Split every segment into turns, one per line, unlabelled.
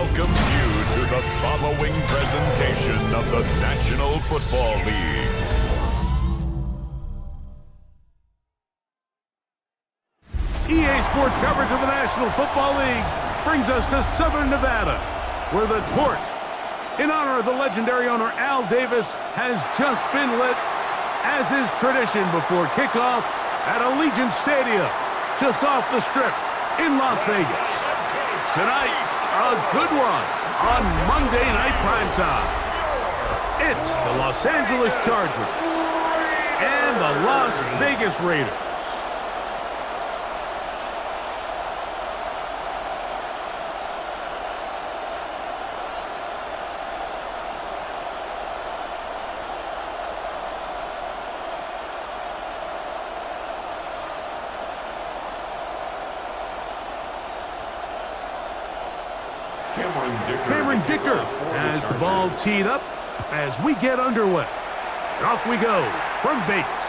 welcomes you to the following presentation of the National Football League.
EA Sports coverage of the National Football League brings us to Southern Nevada, where the torch, in honor of the legendary owner Al Davis, has just been lit, as is tradition before kickoff at Allegiant Stadium, just off the Strip in Las Vegas. Tonight, a good one on Monday Night Primetime. It's the Los Angeles Chargers and the Las Vegas Raiders. Cameron Dicker has the ball teed up as we get underway. And off we go from Vegas.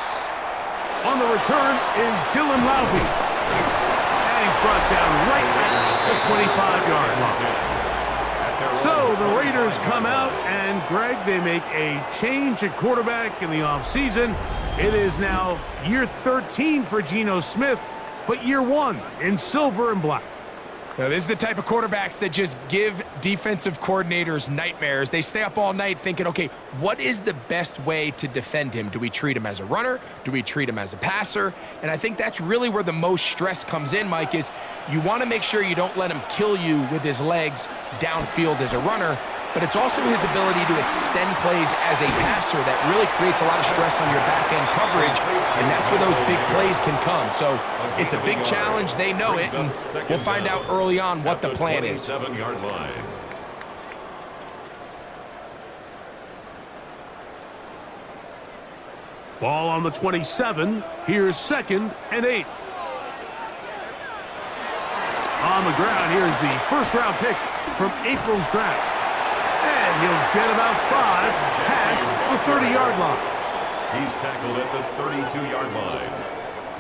On the return is Dylan Lowby. And he's brought down right at the 25-yard line. So the Raiders come out, and Greg, they make a change at quarterback in the offseason. It is now year 13 for Geno Smith, but year 1 in silver and black.
Now, this is the type of quarterbacks that just give defensive coordinators nightmares. They stay up all night thinking, okay, what is the best way to defend him? Do we treat him as a runner? Do we treat him as a passer? And I think that's really where the most stress comes in, Mike, is you want to make sure you don't let him kill you with his legs downfield as a runner, but it's also his ability to extend plays as a passer that really creates a lot of stress on your back-end coverage, and that's where those big plays can come. So it's a big challenge. They know it, and we'll find out early on what the plan is.
Ball on the 27. Here's 2nd and 8. On the ground, here's the first-round pick from April's draft. And he'll get about 5 past the 30-yard line.
He's tackled at the 32-yard line.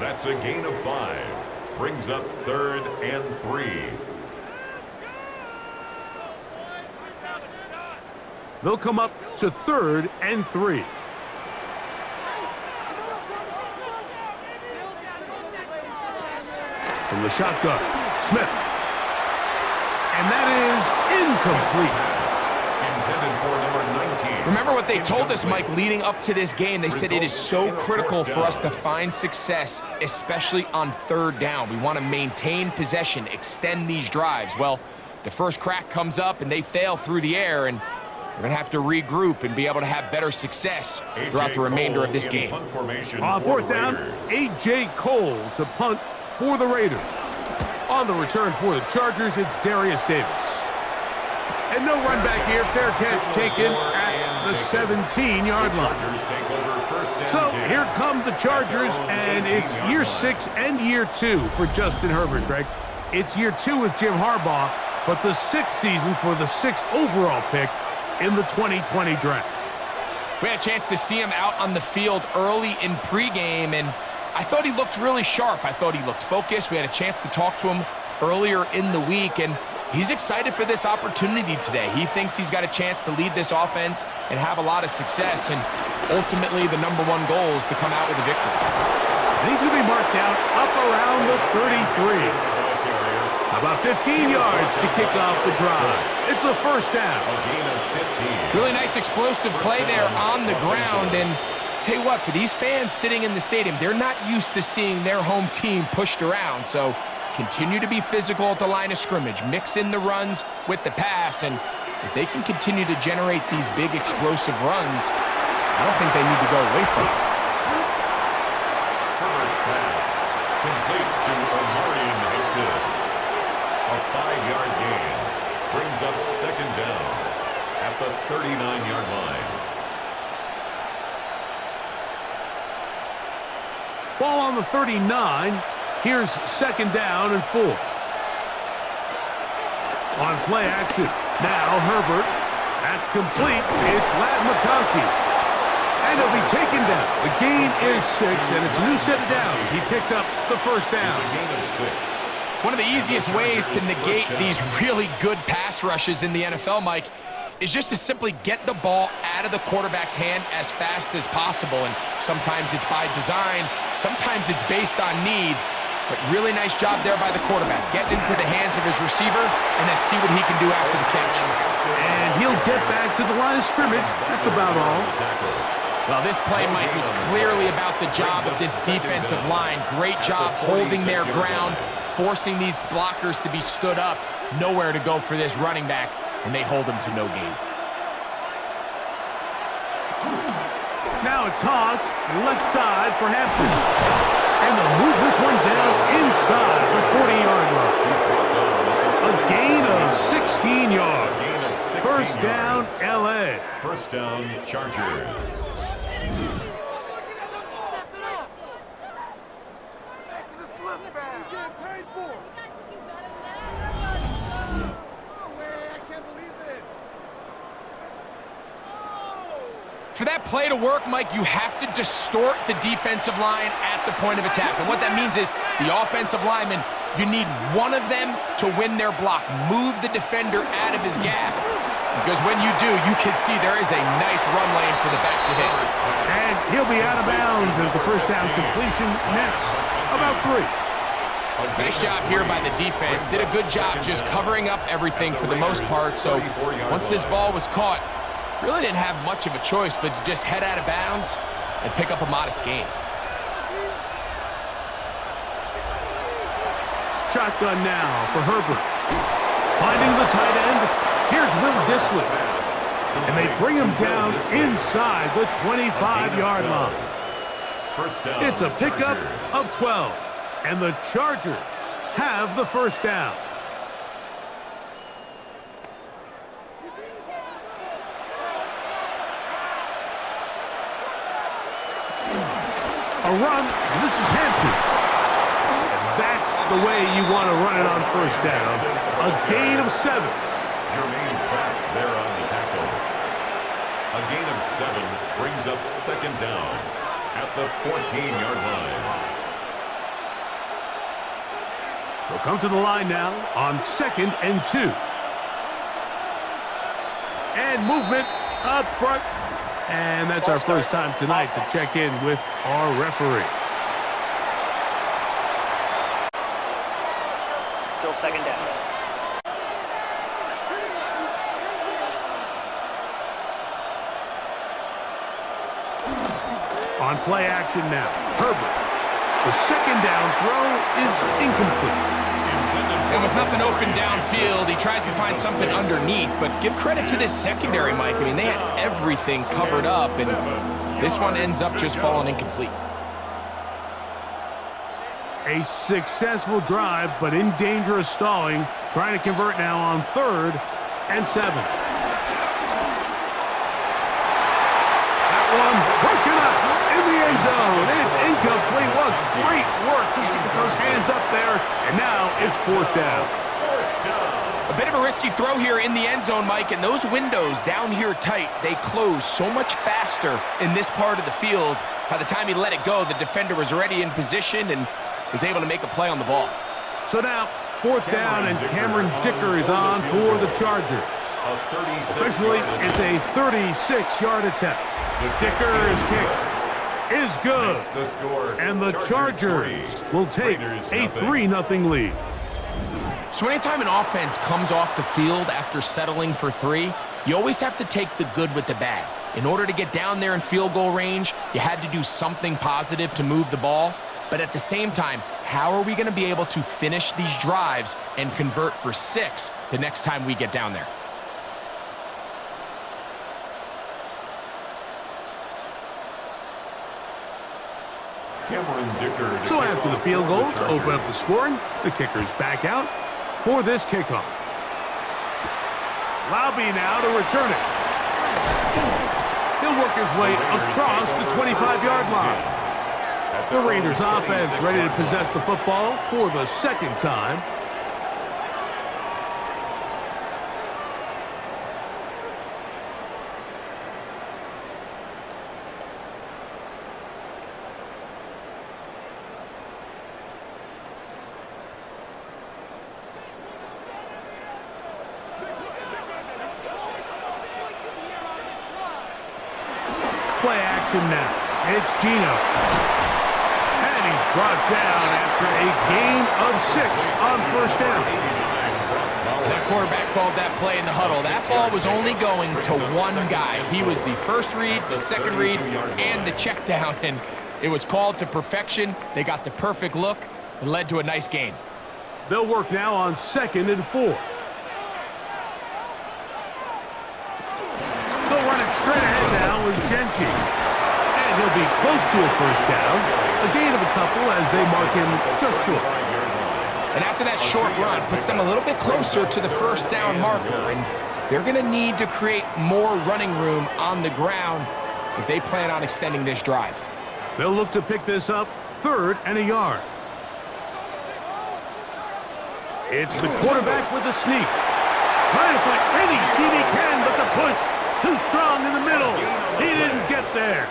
That's a gain of 5. Brings up 3rd and 3.
They'll come up to 3rd and 3. From the shotgun, Smith. And that is incomplete.
Remember what they told us, Mike, leading up to this game. They said it is so critical for us to find success, especially on 3rd down. We want to maintain possession, extend these drives. Well, the first crack comes up, and they fail through the air, and we're going to have to regroup and be able to have better success throughout the remainder of this game.
On 4th down, A.J. Cole to punt for the Raiders. On the return for the Chargers, it's Darius Davis. And no run back here. Fair catch taken at the 17-yard line. So here come the Chargers, and it's year 6 and year 2 for Justin Herbert, Greg. It's year 2 with Jim Harbaugh, but the 6th season for the 6th overall pick in the 2020 draft.
We had a chance to see him out on the field early in pregame, and I thought he looked really sharp. I thought he looked focused. We had a chance to talk to him earlier in the week, and he's excited for this opportunity today. He thinks he's got a chance to lead this offense and have a lot of success, and ultimately the #1 goal is to come out with a victory.
And he's going to be marked down up around the 33. About 15 yards to kick off the drive. It's a 1st down.
Really nice explosive play there on the ground, and tell you what, for these fans sitting in the stadium, they're not used to seeing their home team pushed around, so continue to be physical at the line of scrimmage, mix in the runs with the pass, and if they can continue to generate these big explosive runs, I don't think they need to go away from it.
Herbert's pass, complete to Omarion Hicks. A 5-yard gain brings up 2nd down at the 39-yard line.
Ball on the 39. Here's 2nd down and 4. On play action. Now Herbert. That's complete. It's Ladd McConkey. And he'll be taken down. The gain is 6, and it's a new set of downs. He picked up the 1st down.
It's a gain of 6.
One of the easiest ways to negate these really good pass rushes in the NFL, Mike, is just to simply get the ball out of the quarterback's hand as fast as possible. And sometimes it's by design, sometimes it's based on need. But really nice job there by the quarterback. Get into the hands of his receiver and then see what he can do after the catch.
And he'll get back to the line of scrimmage. That's about all.
Well, this play, Mike, was clearly about the job of this defensive line. Great job holding their ground, forcing these blockers to be stood up. Nowhere to go for this running back, and they hold him to no gain.
Now a toss, left side for Hampton. And they'll move this one down inside the 40-yard line. A gain of 16 yards. First down, L.A.
First down, Chargers.
For that play to work, Mike, you have to distort the defensive line at the point of attack. And what that means is the offensive lineman, you need one of them to win their block. Move the defender out of his gap. Because when you do, you can see there is a nice run lane for the back to hit.
And he'll be out of bounds as the first down completion nets about 3.
Nice job here by the defense. Did a good job just covering up everything for the most part. So once this ball was caught, really didn't have much of a choice but to just head out of bounds and pick up a modest gain.
Shotgun now for Herbert. Finding the tight end. Here's Will Dissly. And they bring him down inside the 25-yard line. It's a pickup of 12. And the Chargers have the first down. A run, this is Hampton. And that's the way you want to run it on first down. A gain of 7.
Jermaine Pratt there on the tackle. A gain of 7 brings up second down at the 14-yard line.
They'll come to the line now on 2nd and 2. And movement up front. And that's our first time tonight to check in with our referee.
Still second down.
On play action now, Herbert. The second down throw is incomplete.
And with nothing open downfield, he tries to find something underneath. But give credit to this secondary, Mike. I mean, they had everything covered up, and this one ends up just falling incomplete.
A successful drive, but in danger of stalling. Trying to convert now on 3rd and 7. That one broken up in the end zone. It's incomplete. What great work just to get those hands up there. And now it's 4th down.
A bit of a risky throw here in the end zone, Mike, and those windows down here tight, they close so much faster in this part of the field. By the time he let it go, the defender was already in position and was able to make a play on the ball.
So now, 4th down, and Cameron Dicker is on for the Chargers. Officially, it's a 36-yard attempt. Dicker's kick is good, and the Chargers will take a 3-0 lead.
So anytime an offense comes off the field after settling for 3, you always have to take the good with the bad. In order to get down there in field goal range, you had to do something positive to move the ball. But at the same time, how are we going to be able to finish these drives and convert for 6 the next time we get down there?
So after the field goal to open up the scoring, the kicker's back out for this kickoff. Laube now to return it. He'll work his way across the 25-yard line. The Raiders offense ready to possess the football for the 2nd time. play action now. It's Gino. And he's brought down after a gain of 6 on first down.
That quarterback called that play in the huddle. That ball was only going to one guy. He was the first read, the second read, and the check down, and it was called to perfection. They got the perfect look and led to a nice gain.
They'll work now on 2nd and 4. They'll run it straight ahead now with Genty. And he'll be close to a first down. A gain of a couple as they mark him just short.
And after that short run, puts them a little bit closer to the first down marker. And they're going to need to create more running room on the ground if they plan on extending this drive.
They'll look to pick this up 3rd and a yard. It's the quarterback with the sneak. Trying to find any seat he can, but the push too strong in the middle. He didn't get there.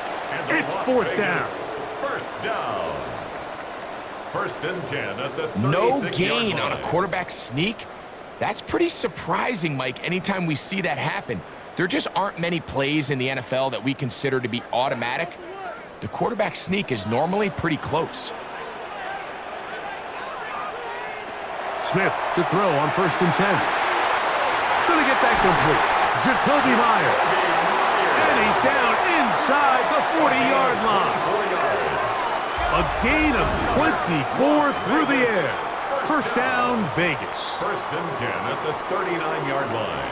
It's 4th down.
First down. 1st and 10 at the 36-yard
No gain
line.
on a quarterback sneak. That's pretty surprising, Mike, anytime we see that happen. There just aren't many plays in the NFL that we consider to be automatic. The quarterback sneak is normally pretty close.
Smith to throw on 1st and 10. Gonna get that complete. Jacoby Myers. And he's down inside the 40-yard line.
4 yards.
A gain of 24 through the air. First down, Vegas.
1st and 10 at the 39-yard line.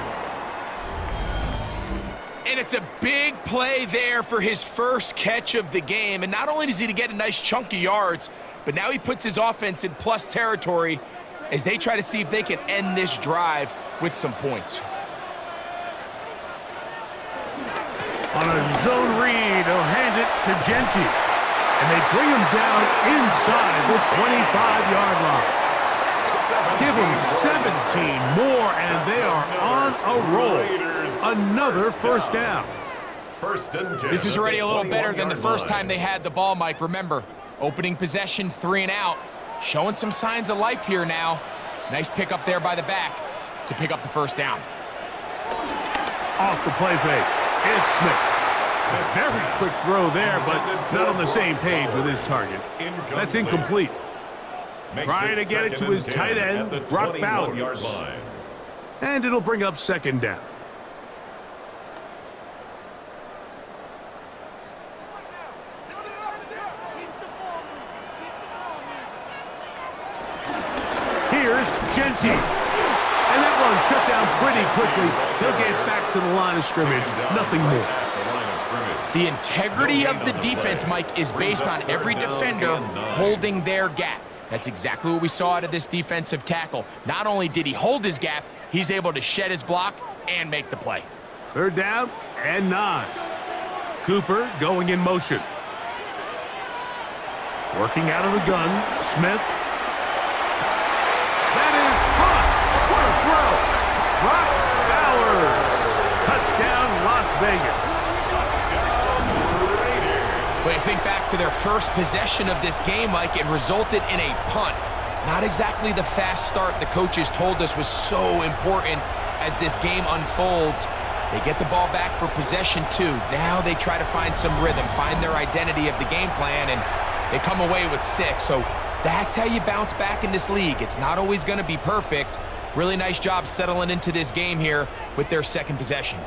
And it's a big play there for his first catch of the game. And not only does he get a nice chunk of yards, but now he puts his offense in plus territory as they try to see if they can end this drive with some points.
On a zone read, he'll hand it to Genty. And they bring him down inside the 25-yard line. Give them 17 more, and they are on a roll. Another first down.
1st and 10.
This is already a little better than the first time they had the ball, Mike. Remember, opening possession, 3 and out. Showing some signs of life here now. Nice pick up there by the back to pick up the first down.
Off the play fake. It's Smith. A very quick throw there, but not on the same page with his target. That's incomplete. Trying to get it to his tight end, Brock Bowers. And it'll bring up 2nd down. Here's Genty. And that one shut down pretty quickly. He'll get back to the line of scrimmage. Nothing more.
The integrity of the defense, Mike, is based on every defender holding their gap. That's exactly what we saw out of this defensive tackle. Not only did he hold his gap, he's able to shed his block and make the play.
3rd down and 9. Cooper going in motion. Working out of the gun, Smith. That is caught. What a throw. Brock Bowers. Touchdown, Las Vegas.
But you think back to their first possession of this game, Mike, it resulted in a punt. Not exactly the fast start the coaches told us was so important as this game unfolds. They get the ball back for possession 2. Now they try to find some rhythm, find their identity of the game plan, and they come away with 6. So that's how you bounce back in this league. It's not always going to be perfect. Really nice job settling into this game here with their 2nd possession.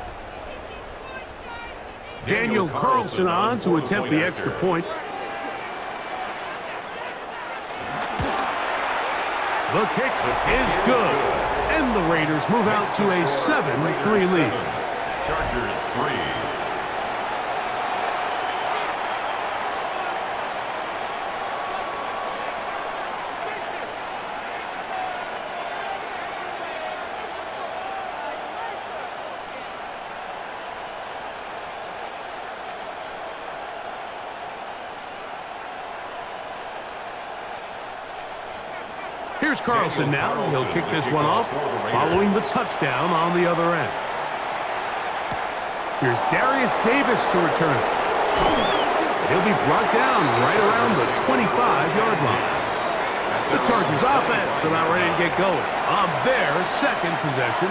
Daniel Carlson on to attempt the extra point. The kick is good. And the Raiders move out to a 7-3 lead.
Chargers 3.
Here's Carlson now. He'll kick this one off following the touchdown on the other end. Here's Darius Davis to return it. He'll be brought down right around the 25-yard line. The Chargers offense about ready to get going on their 2nd possession.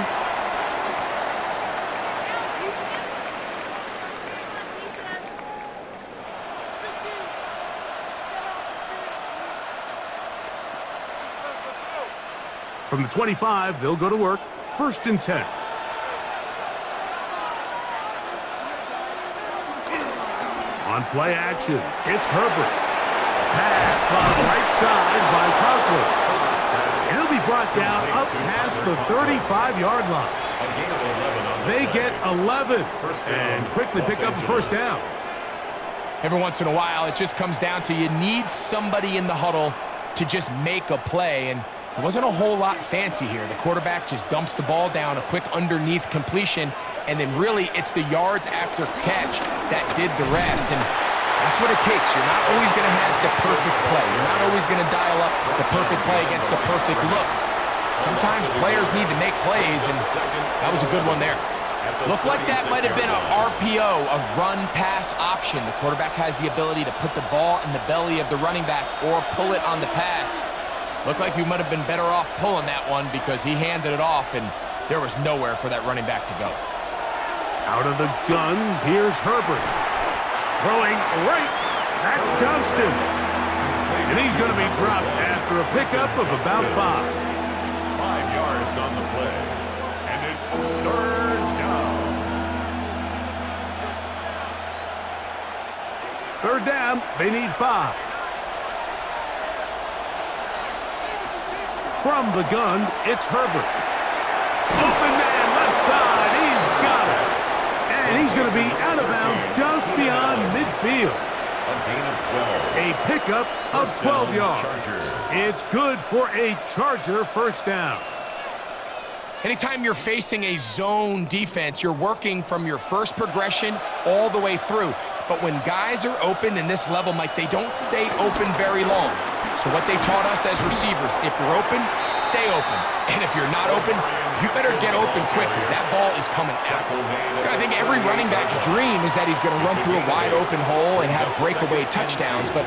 From the 25, they'll go to work. 1st and 10. On play action, it's Herbert. Pass caught right side by Conklin. He'll be brought down up past the 35-yard line. They get 11 and quickly pick up a 1st down.
Every once in a while, it just comes down to you need somebody in the huddle to just make a play, and it wasn't a whole lot fancy here. The quarterback just dumps the ball down, a quick underneath completion, and then really it's the yards after catch that did the rest, and that's what it takes. You're not always going to have the perfect play. You're not always going to dial up the perfect play against the perfect look. Sometimes players need to make plays, and that was a good one there. Looked like that might have been a RPO, a run-pass option. The quarterback has the ability to put the ball in the belly of the running back or pull it on the pass. Looked like he might have been better off pulling that one because he handed it off, and there was nowhere for that running back to go.
Out of the gun, here's Herbert. Throwing right, that's Johnston. And he's going to be dropped after a pickup of about 5.
5 yards on the play. And it's 3rd down.
3rd down, they need 5. From the gun, it's Herbert. Open man, left side, he's got it. And he's going to be out of bounds just beyond midfield.
A gain of 12.
A pickup of 12 yards. It's good for a Charger 1st down.
Anytime you're facing a zone defense, you're working from your first progression all the way through. But when guys are open in this level, Mike, they don't stay open very long. So what they taught us as receivers, if you're open, stay open. And if you're not open, you better get open quick because that ball is coming out. I think every running back's dream is that he's going to run through a wide open hole and have breakaway touchdowns, but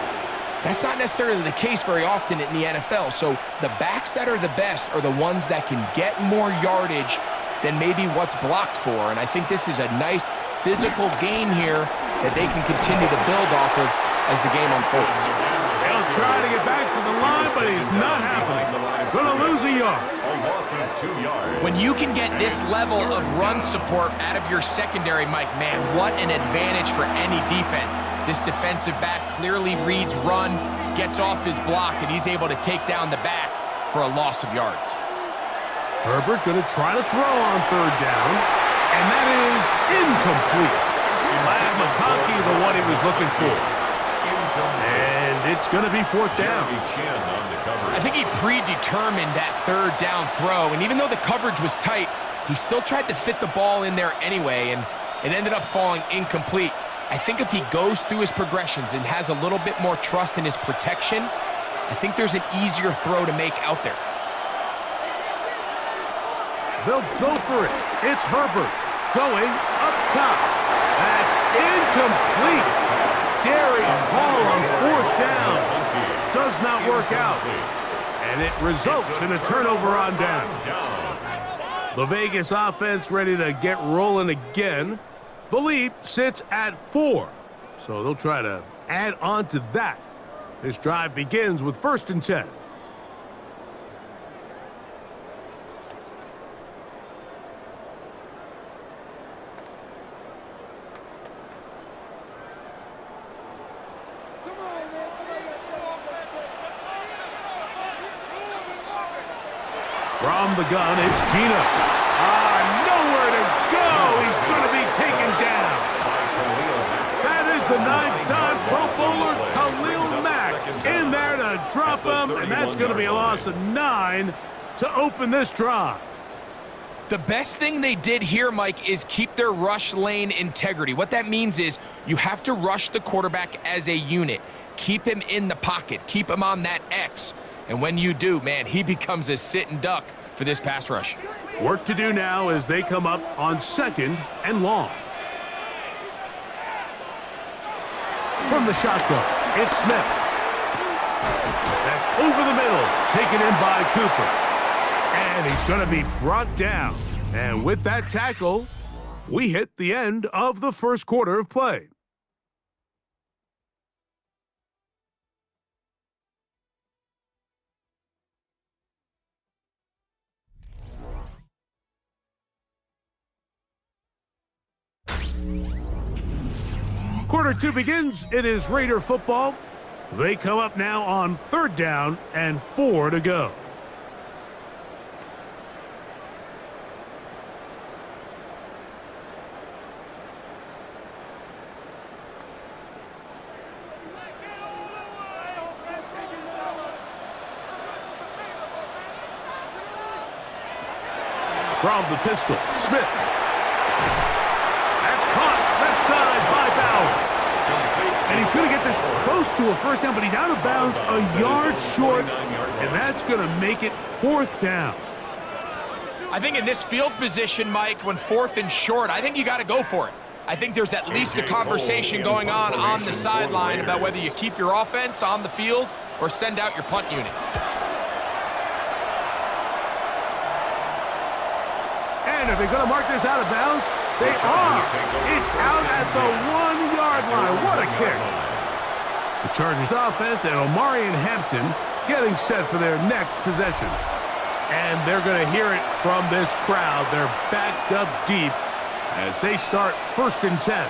that's not necessarily the case very often in the NFL. So the backs that are the best are the ones that can get more yardage than maybe what's blocked for. And I think this is a nice physical game here that they can continue to build off of as the game unfolds.
They'll try to get back to the line, but he's not happening. Gonna lose a yard.
A loss of 2 yards.
When you can get this level of run support out of your secondary, Mike, man, what an advantage for any defense. This defensive back clearly reads run, gets off his block, and he's able to take down the back for a loss of yards.
Herbert gonna try to throw on 3rd down, and that is incomplete. Glad McConkey the one he was looking for. And it's going to be 4th down.
I think he predetermined that 3rd down throw, and even though the coverage was tight, he still tried to fit the ball in there anyway, and it ended up falling incomplete. I think if he goes through his progressions and has a little bit more trust in his protection, I think there's an easier throw to make out there.
They'll go for it. It's Herbert going up top. That's incomplete. Darian Hall on 4th down. Does not work out. And it results in a turnover on down. The Vegas offense ready to get rolling again. The lead sits at 4. So they'll try to add on to that. This drive begins with 1st and 10. From the gun, it's Gino. Nowhere to go. He's going to be taken down. That is the 9-time Pro Bowler Khalil Mack in there to drop him, and that's going to be a loss of 9 to open this drive.
The best thing they did here, Mike, is keep their rush lane integrity. What that means is you have to rush the quarterback as a unit. Keep him in the pocket. Keep him on that X. And when you do, man, he becomes a sit and duck for this pass rush.
Work to do now as they come up on 2nd and long. From the shotgun, it's Smith. That's over the middle, taken in by Cooper. And he's going to be brought down. And with that tackle, we hit the end of the 1st quarter of play. Quarter two begins. It is Raider football. They come up now on 3rd down and 4 to go. From the pistol, Smith. That's caught left side by Bowers. And he's going to get this close to a first down, but he's out of bounds a yard short, and that's going to make it 4th down.
I think in this field position, Mike, when 4th and short, I think you got to go for it. I think there's at least a conversation going on the sideline about whether you keep your offense on the field or send out your punt unit.
And are they going to mark this out of bounds? They are. It's out at the 1-yard line. What a kick. The Chargers offense and Omarion Hampton getting set for their next possession. And they're going to hear it from this crowd. They're backed up deep as they start 1st and 10.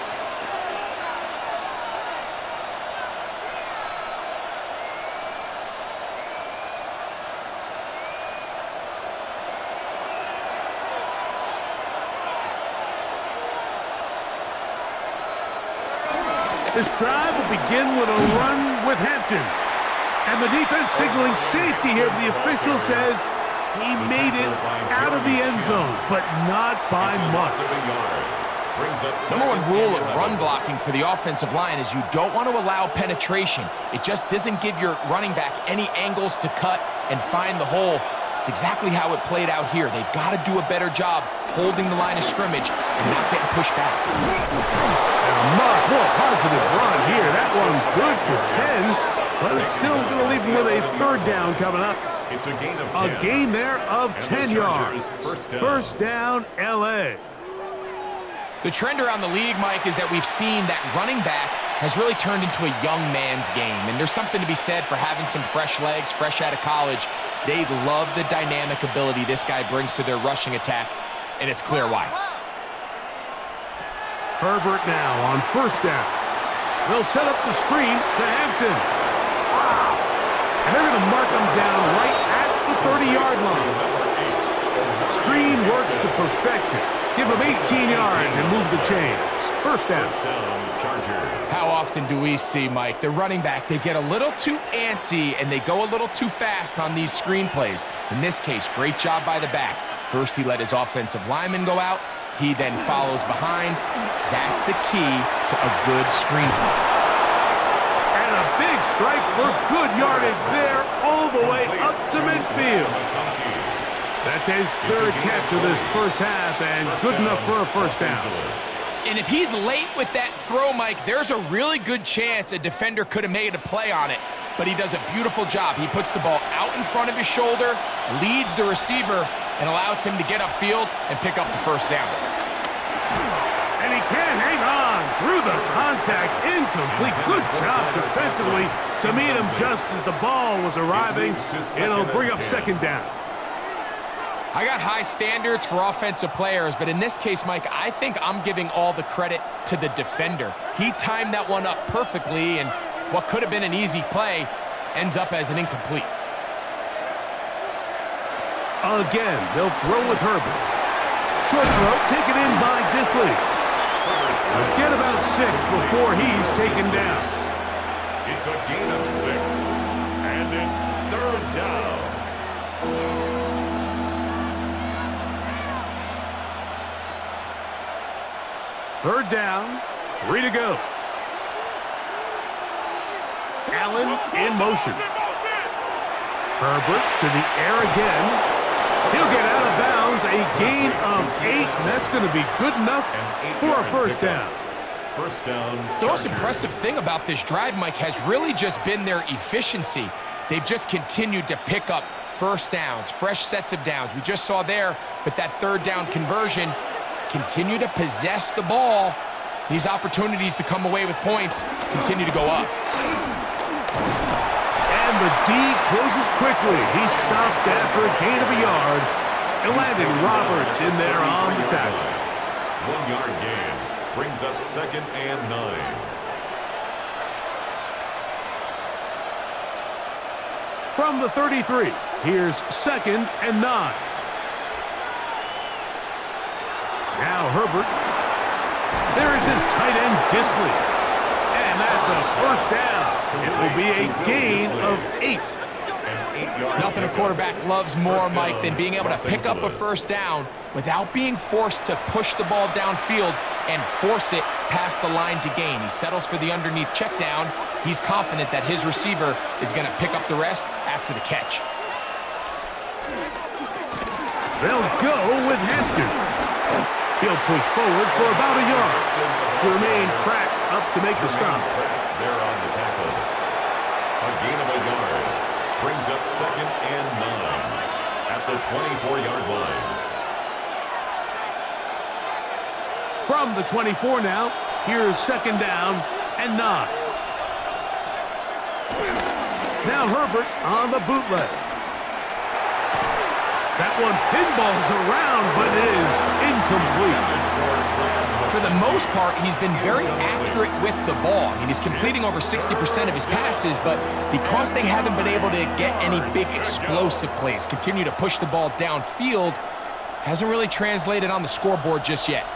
This drive will begin with a run with Hampton. And the defense signaling safety here. The official says he made it out of the end zone, but not by much.
Number one rule of run blocking for the offensive line is you don't want to allow penetration. It just doesn't give your running back any angles to cut and find the hole. It's exactly how it played out here. They've got to do a better job holding the line of scrimmage and not getting pushed back.
A much more positive run here. That one good for 10, but it's still going to leave him with a 3rd down coming up.
It's a gain of 10.
A gain there of 10 yards. First down, L.A.
The trend around the league, Mike, is that we've seen that running back has really turned into a young man's game. And there's something to be said for having some fresh legs, fresh out of college. They love the dynamic ability this guy brings to their rushing attack, and it's clear why.
Herbert now on 1st down. They'll set up the screen to Hampton. Wow. And they're going to mark him down right at the 30-yard line. Screen works to perfection. Give him 18 yards and move the chains. First down.
How often do we see, Mike, the running back, they get a little too antsy and they go a little too fast on these screen plays. In this case, great job by the back. First, he let his offensive lineman go out. He then follows behind. That's the key to a good screen play.
And a big strike for good yardage there all the way up to midfield. That's his 3rd catch of this first half and good enough for a first down.
And if he's late with that throw, Mike, there's a really good chance a defender could have made a play on it. But he does a beautiful job. He puts the ball out in front of his shoulder, leads the receiver, and allows him to get upfield and pick up the first down.
And he can't hang on through the contact. Incomplete. Good job defensively to meet him just as the ball was arriving. It'll bring up 2nd down.
I got high standards for offensive players, but in this case, Mike, I think I'm giving all the credit to the defender. He timed that one up perfectly, and what could have been an easy play ends up as an incomplete.
Again, they'll throw with Herbert. Short throw, taken in by Disley. Get about 6 before he's taken down.
It's a gain of 6, and it's 3rd down.
Third down, 3 to go. Allen in motion. Herbert to the air again. He'll get out of bounds. A gain of 8, and that's going to be good enough for a first down.
First down.
The most impressive thing about this drive, Mike, has really just been their efficiency. They've just continued to pick up first downs, fresh sets of downs. We just saw there, but that 3rd down conversion, continue to possess the ball. These opportunities to come away with points continue to go up.
And the D closes quickly. He's stopped after a gain of a yard. And landed Roberts in there on the tackle.
1-yard gain brings up 2nd and 9.
From the 33, here's 2nd and 9. Now Herbert. There is his tight end, Disley. And that's a first down. It will be a gain of 8.
Nothing a quarterback loves more, Mike, than being able to pick up a first down without being forced to push the ball downfield and force it past the line to gain. He settles for the underneath check down. He's confident that his receiver is going to pick up the rest after the catch.
They'll go with Hampton. He'll push forward for about a yard. Jermaine Pratt up to make the stop.
There on the tackle. A gain of a yard. Brings up 2nd and 9 at the 24-yard line.
From the 24 now, here's 2nd down and 9. Now Herbert on the bootleg. That one pinballs around, but it is incomplete.
For the most part, he's been very accurate with the ball. I mean, he's completing over 60% of his passes, but because they haven't been able to get any big explosive plays, continue to push the ball downfield, hasn't really translated on the scoreboard just yet.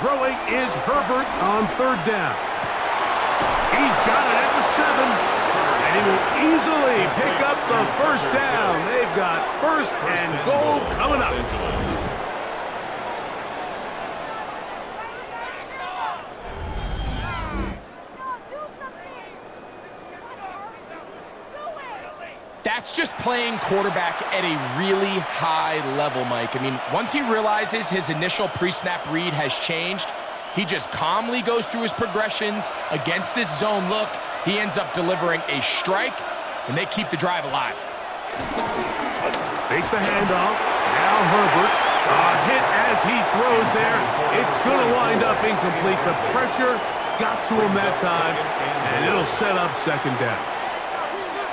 Throwing is Herbert on 3rd down. He's got it at the 7. And he will easily pick up the first down. They've got 1st and goal coming up.
That's just playing quarterback at a really high level, Mike. I mean, once he realizes his initial pre-snap read has changed, he just calmly goes through his progressions against this zone look. He ends up delivering a strike, and they keep the drive alive.
Fake the handoff. Now Herbert. A hit as he throws there. It's going to wind up incomplete. The pressure got to him that time, and it'll set up 2nd down.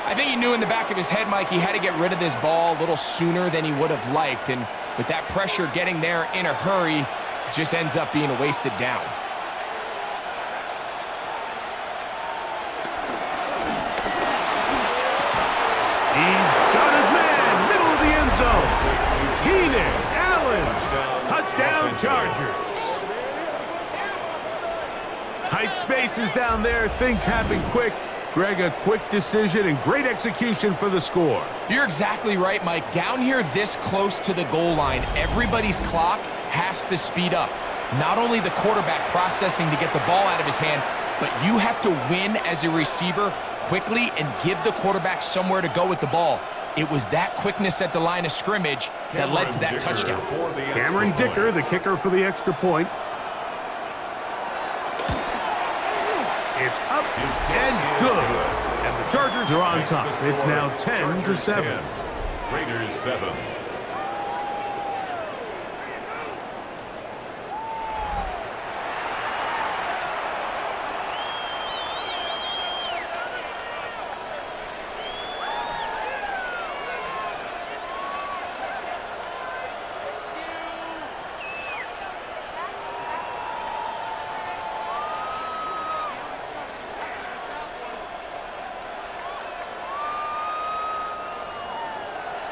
I think he knew in the back of his head, Mike, he had to get rid of this ball a little sooner than he would have liked. And with that pressure getting there in a hurry, it just ends up being a wasted down.
He's got his man, middle of the end zone. Keenan Allen, touchdown Chargers. Tight spaces down there, things happen quick. Greg, a quick decision and great execution for the score.
You're exactly right, Mike. Down here this close to the goal line, everybody's clock has to speed up. Not only the quarterback processing to get the ball out of his hand, but you have to win as a receiver quickly and give the quarterback somewhere to go with the ball. It was that quickness at the line of scrimmage that led to that touchdown.
Cameron Dicker, the kicker for the extra point. It's up and good. And the Chargers are on top. It's now 10-7.
Raiders 7.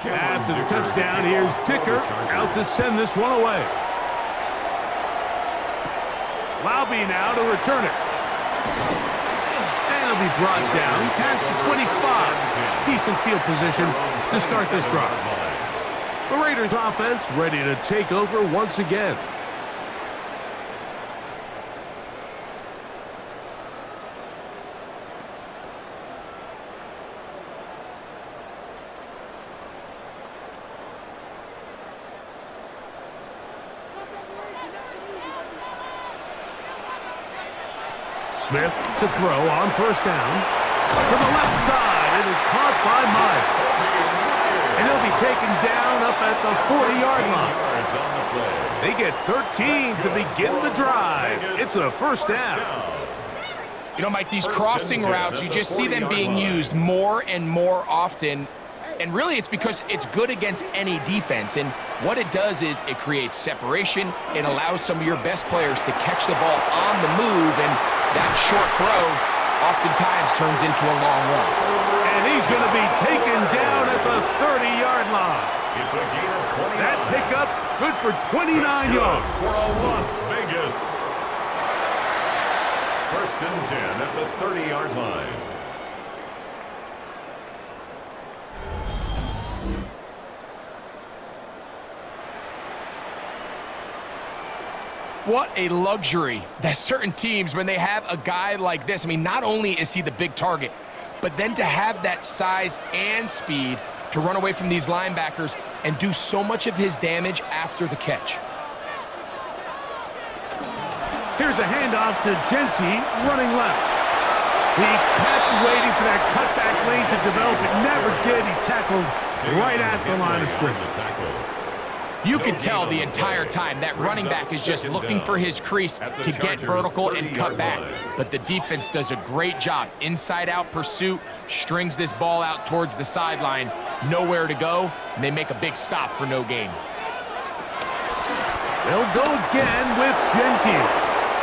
After the touchdown, here's Dicker out to send this one away. Laube now to return it. And it'll be brought down past the 25. Decent field position to start this drive. The Raiders offense ready to take over once again. Smith to throw on first down. To the left side, it is caught by Myers. And he'll be taken down up at the 40-yard line. They get 13 to begin the drive. It's a first down.
You know, Mike, these crossing routes, you just see them being used more and more often. And really, it's because it's good against any defense. And what it does is it creates separation. It allows some of your best players to catch the ball on the move. And that short throw oftentimes turns into a long run.
And he's going to be taken down at the 30-yard line.
It's a gain of 29.
That pickup good for 29 yards.
For Las Vegas. First and 10 at the 30-yard line.
What a luxury that certain teams, when they have a guy like this, I mean, not only is he the big target, but then to have that size and speed to run away from these linebackers and do so much of his damage after the catch.
Here's a handoff to Genty, running left. He kept waiting for that cutback lane to develop. It never did. He's tackled right at the line of scrimmage.
You can tell the entire time that running back is just looking for his crease to get vertical and cut back. But the defense does a great job. Inside-out pursuit, strings this ball out towards the sideline. Nowhere to go, and they make a big stop for no gain.
They'll go again with Genty.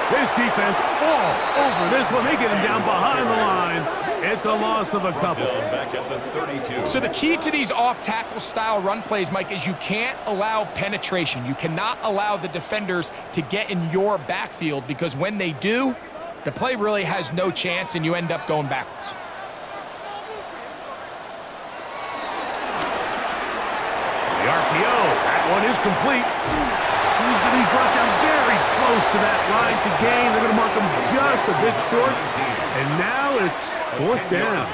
This defense all over this one. They get him down behind the line. It's a loss of a couple.
Back at the 32.
So the key to these off-tackle style run plays, Mike, is you can't allow penetration. You cannot allow the defenders to get in your backfield, because when they do, the play really has no chance and you end up going backwards.
The RPO, that one is complete. He's going to be brought down very close to that line to gain. They're going to mark him just a bit short. And now it's fourth down.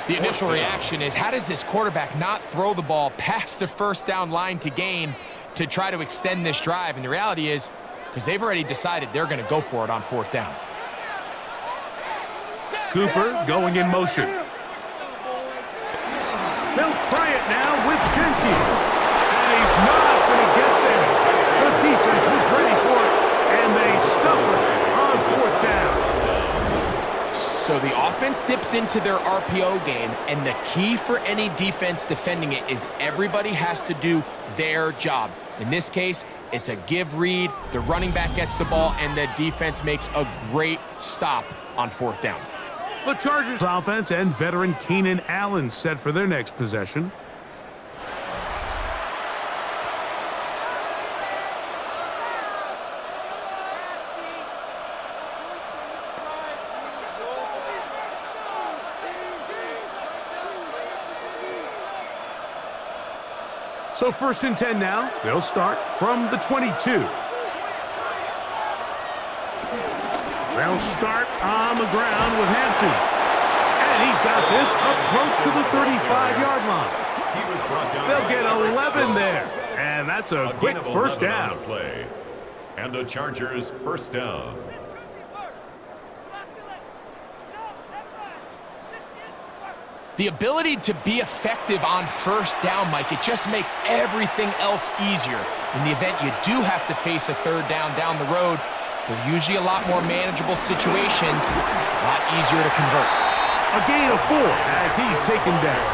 The initial reaction is, how does this quarterback not throw the ball past the first down line to gain to try to extend this drive? And the reality is, because they've already decided they're going to go for it on fourth down.
Cooper going in motion. They'll try it now with Genty. And he's not going to get there. The defense was ready for it, and they stuff it on fourth down.
So the offense dips into their RPO game, and the key for any defense defending it is everybody has to do their job. In this case, it's a give read, the running back gets the ball, and the defense makes a great stop on fourth down.
The Chargers offense and veteran Keenan Allen set for their next possession. So first and 10 now. They'll start from the 22. They'll start on the ground with Hampton. And he's got this up close to the 35-yard line. They'll get 11 there. And that's a quick first down.
And the Chargers first down.
The ability to be effective on first down, Mike, it just makes everything else easier. In the event you do have to face a third down the road, they're usually a lot more manageable situations, a lot easier to convert.
A gain of 4 as he's taken down.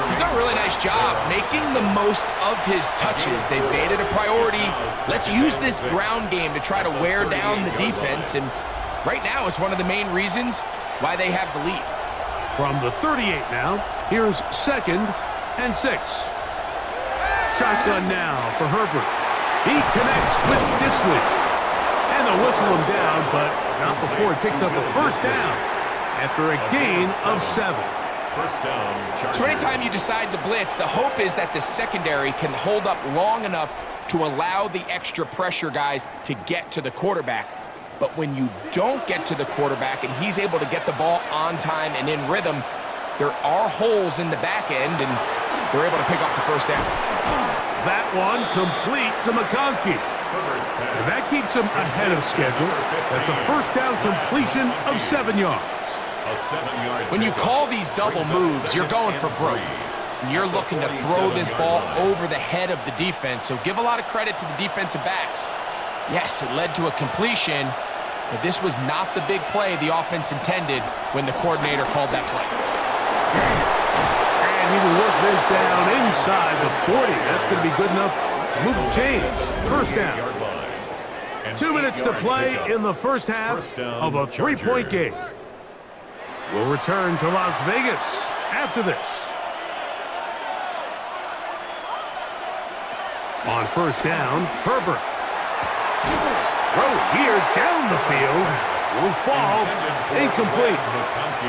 He's done a really nice job making the most of his touches. They've made it a priority. Let's use this ground game to try to wear down the defense, and right now it's one of the main reasons why they have the lead.
From the 38 now, here's 2nd and 6. Shotgun now for Herbert. He connects with Disley. And they'll whistle him down, but not before he picks up a first down after a gain of 7.
First down.
So anytime you decide to blitz, the hope is that the secondary can hold up long enough to allow the extra pressure guys to get to the quarterback. But when you don't get to the quarterback and he's able to get the ball on time and in rhythm, there are holes in the back end, and they're able to pick up the first down.
That one complete to McConkey. And that keeps him ahead of schedule. That's a first down completion of 7 yards.
When you call these double moves, you're going for broke. And you're looking to throw this ball over the head of the defense, so give a lot of credit to the defensive backs. Yes, it led to a completion, but this was not the big play the offense intended when the coordinator called that play.
And he will work this down inside the 40. That's going to be good enough to move the chains. First down.
An
2 minutes to
8-yard
play
pickup.
in the first half
First down,
of a three-point game.
Chargers.
We'll return to Las Vegas after this. On first down, Herbert. Throw here down the field. Will fall. Incomplete.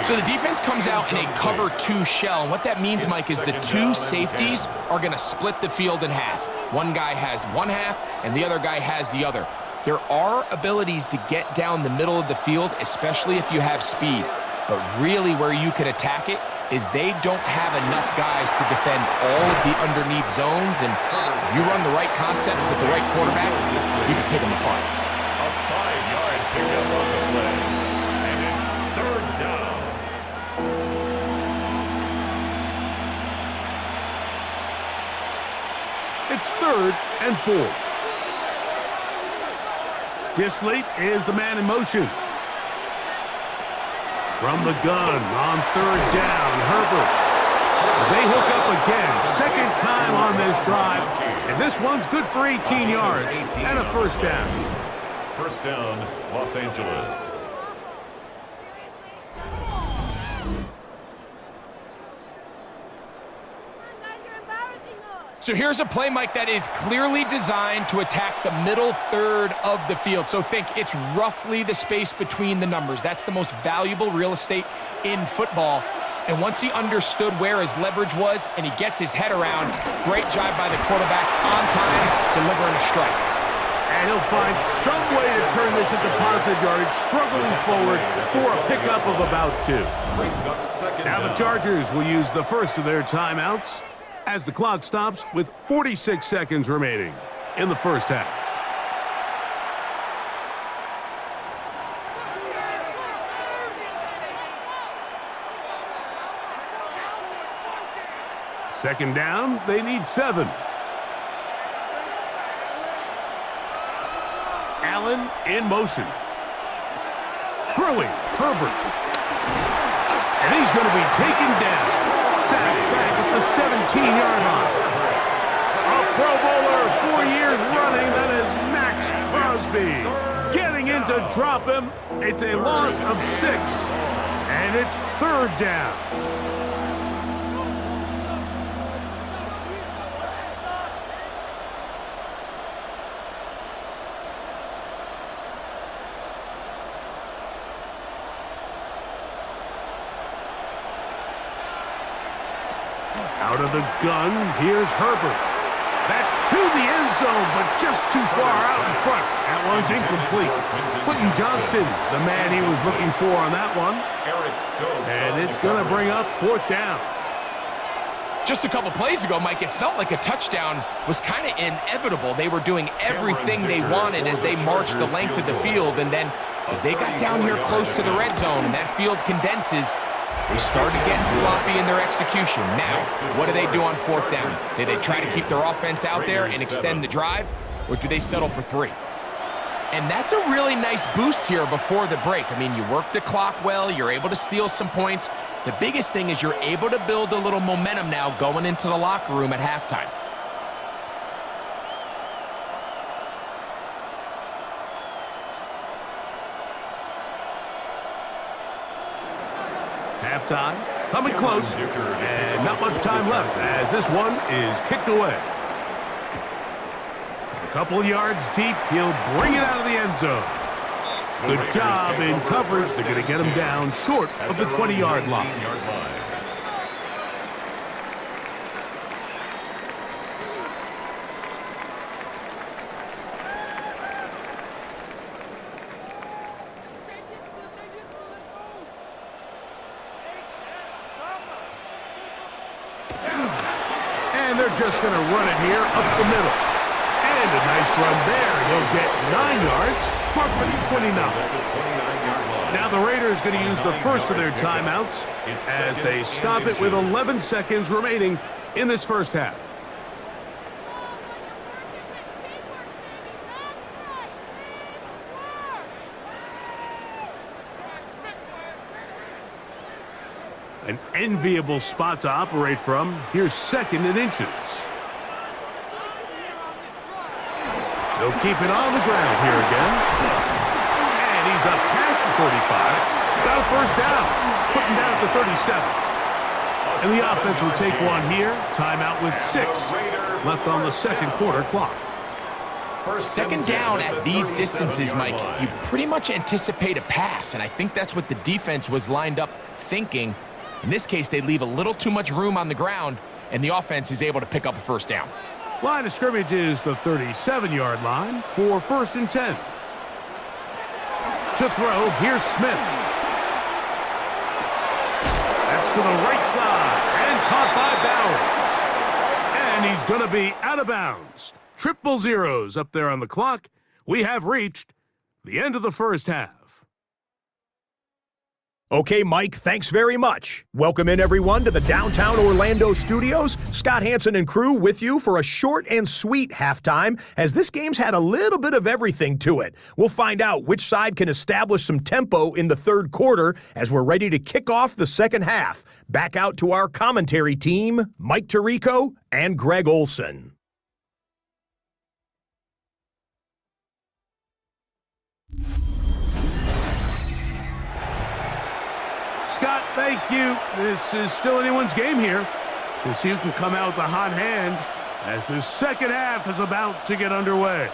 So the defense comes out in a cover 2 shell. And what that means, Mike, is the 2 safeties are going to split the field in half. One guy has one half, and the other guy has the other. There are abilities to get down the middle of the field, especially if you have speed. But really where you can attack it is they don't have enough guys to defend all of the underneath zones. And if you run the right concepts with the right quarterback, you can pick them apart.
A 5-yard pickup on the play. And it's third down.
It's 3rd and 4. Disley is the man in motion. From the gun on 3rd down, Herbert. They hook up again, second time on this drive, and this one's good for 18 yards and a first down.
First down, Los Angeles.
So here's a play, Mike, that is clearly designed to attack the middle third of the field. So think it's roughly the space between the numbers. That's the most valuable real estate in football. And once he understood where his leverage was and he gets his head around, great job by the quarterback on time, delivering a strike.
And he'll find some way to turn this into positive yardage, struggling forward for a pickup of about 2.
Brings up second
Now the
down.
Chargers will use the first of their timeouts as the clock stops with 46 seconds remaining in the first half. Second down, they need 7. Allen in motion. Throwing, Herbert. And he's going to be taken down. Sacked back at the 17-yard line. A Pro Bowler 4 years running, that is Max Crosby. Getting in to drop him. It's a loss of 6. And it's 3rd down. Out of the gun, here's Herbert. That's to the end zone, but just too far out in front. That one's incomplete. Quentin Johnston, the man he was looking for on that one. And it's going to bring up 4th down.
Just a couple plays ago, Mike, it felt like a touchdown was kind of inevitable. They were doing everything they wanted as they marched the length of the field. And then as they got down here close to the red zone and that field condenses, they started getting sloppy in their execution. Now, what do they do on 4th down? Do they try to keep their offense out there and extend the drive, or do they settle for 3? And that's a really nice boost here before the break. I mean, you work the clock well, you're able to steal some points. The biggest thing is you're able to build a little momentum now going into the locker room at halftime.
Halftime, coming close, and not much time left as this one is kicked away. A couple of yards deep, he'll bring it out of the end zone. Good job in coverage. They're going to get him down short of the 20-yard line. And they're just going to run it here up the middle. And a nice run there. He'll get 9 yards, mark for the 29. Now the Raiders going to use the first of their timeouts as they stop it with 11 seconds remaining in this first half. An enviable spot to operate from. Here's 2nd and inches. They'll keep it on the ground here again. And he's up past the 45. Got a first down. It's putting down at the 37. And the offense will take one here. Timeout with 6 left on the second quarter clock.
Second down at these distances, Mike, you pretty much anticipate a pass, and I think that's what the defense was lined up thinking. In this case, they leave a little too much room on the ground, and the offense is able to pick up a first down.
Line of scrimmage is the 37-yard line for 1st and 10. To throw, here's Smith. That's to the right side, and caught by Bowers. And he's going to be out of bounds. Triple zeros up there on the clock. We have reached the end of the first half.
Okay, Mike, thanks very much. Welcome in, everyone, to the downtown Orlando studios. Scott Hansen and crew with you for a short and sweet halftime, as this game's had a little bit of everything to it. We'll find out which side can establish some tempo in the third quarter as we're ready to kick off the second half. Back out to our commentary team, Mike Tirico and Greg Olson.
Scott, thank you. This is still anyone's game here. We'll see who can come out with the hot hand as the second half is about to get underway.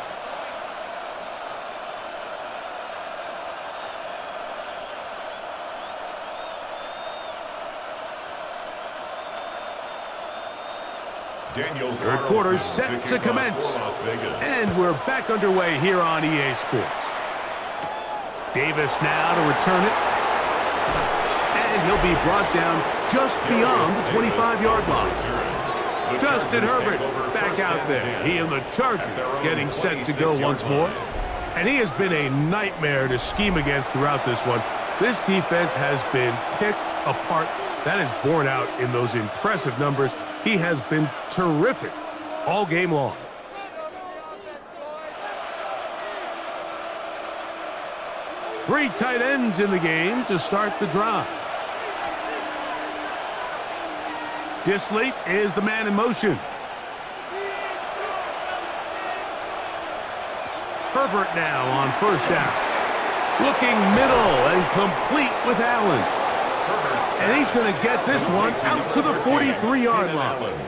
Third quarter set to commence. And we're back underway here on EA Sports. Davis now to return it. And he'll be brought down just beyond the 25-yard line. Justin Herbert back out there. He and the Chargers getting set to go once more. And he has been a nightmare to scheme against throughout this one. This defense has been picked apart. That is borne out in those impressive numbers. He has been terrific all game long. Three tight ends in the game to start the drive. Disley is the man in motion. Herbert now on first down. Looking middle and complete with Allen. And he's going to get this one out to the 43-yard line.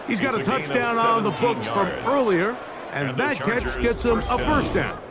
He's got a touchdown on the books from earlier, and that catch gets him a first down.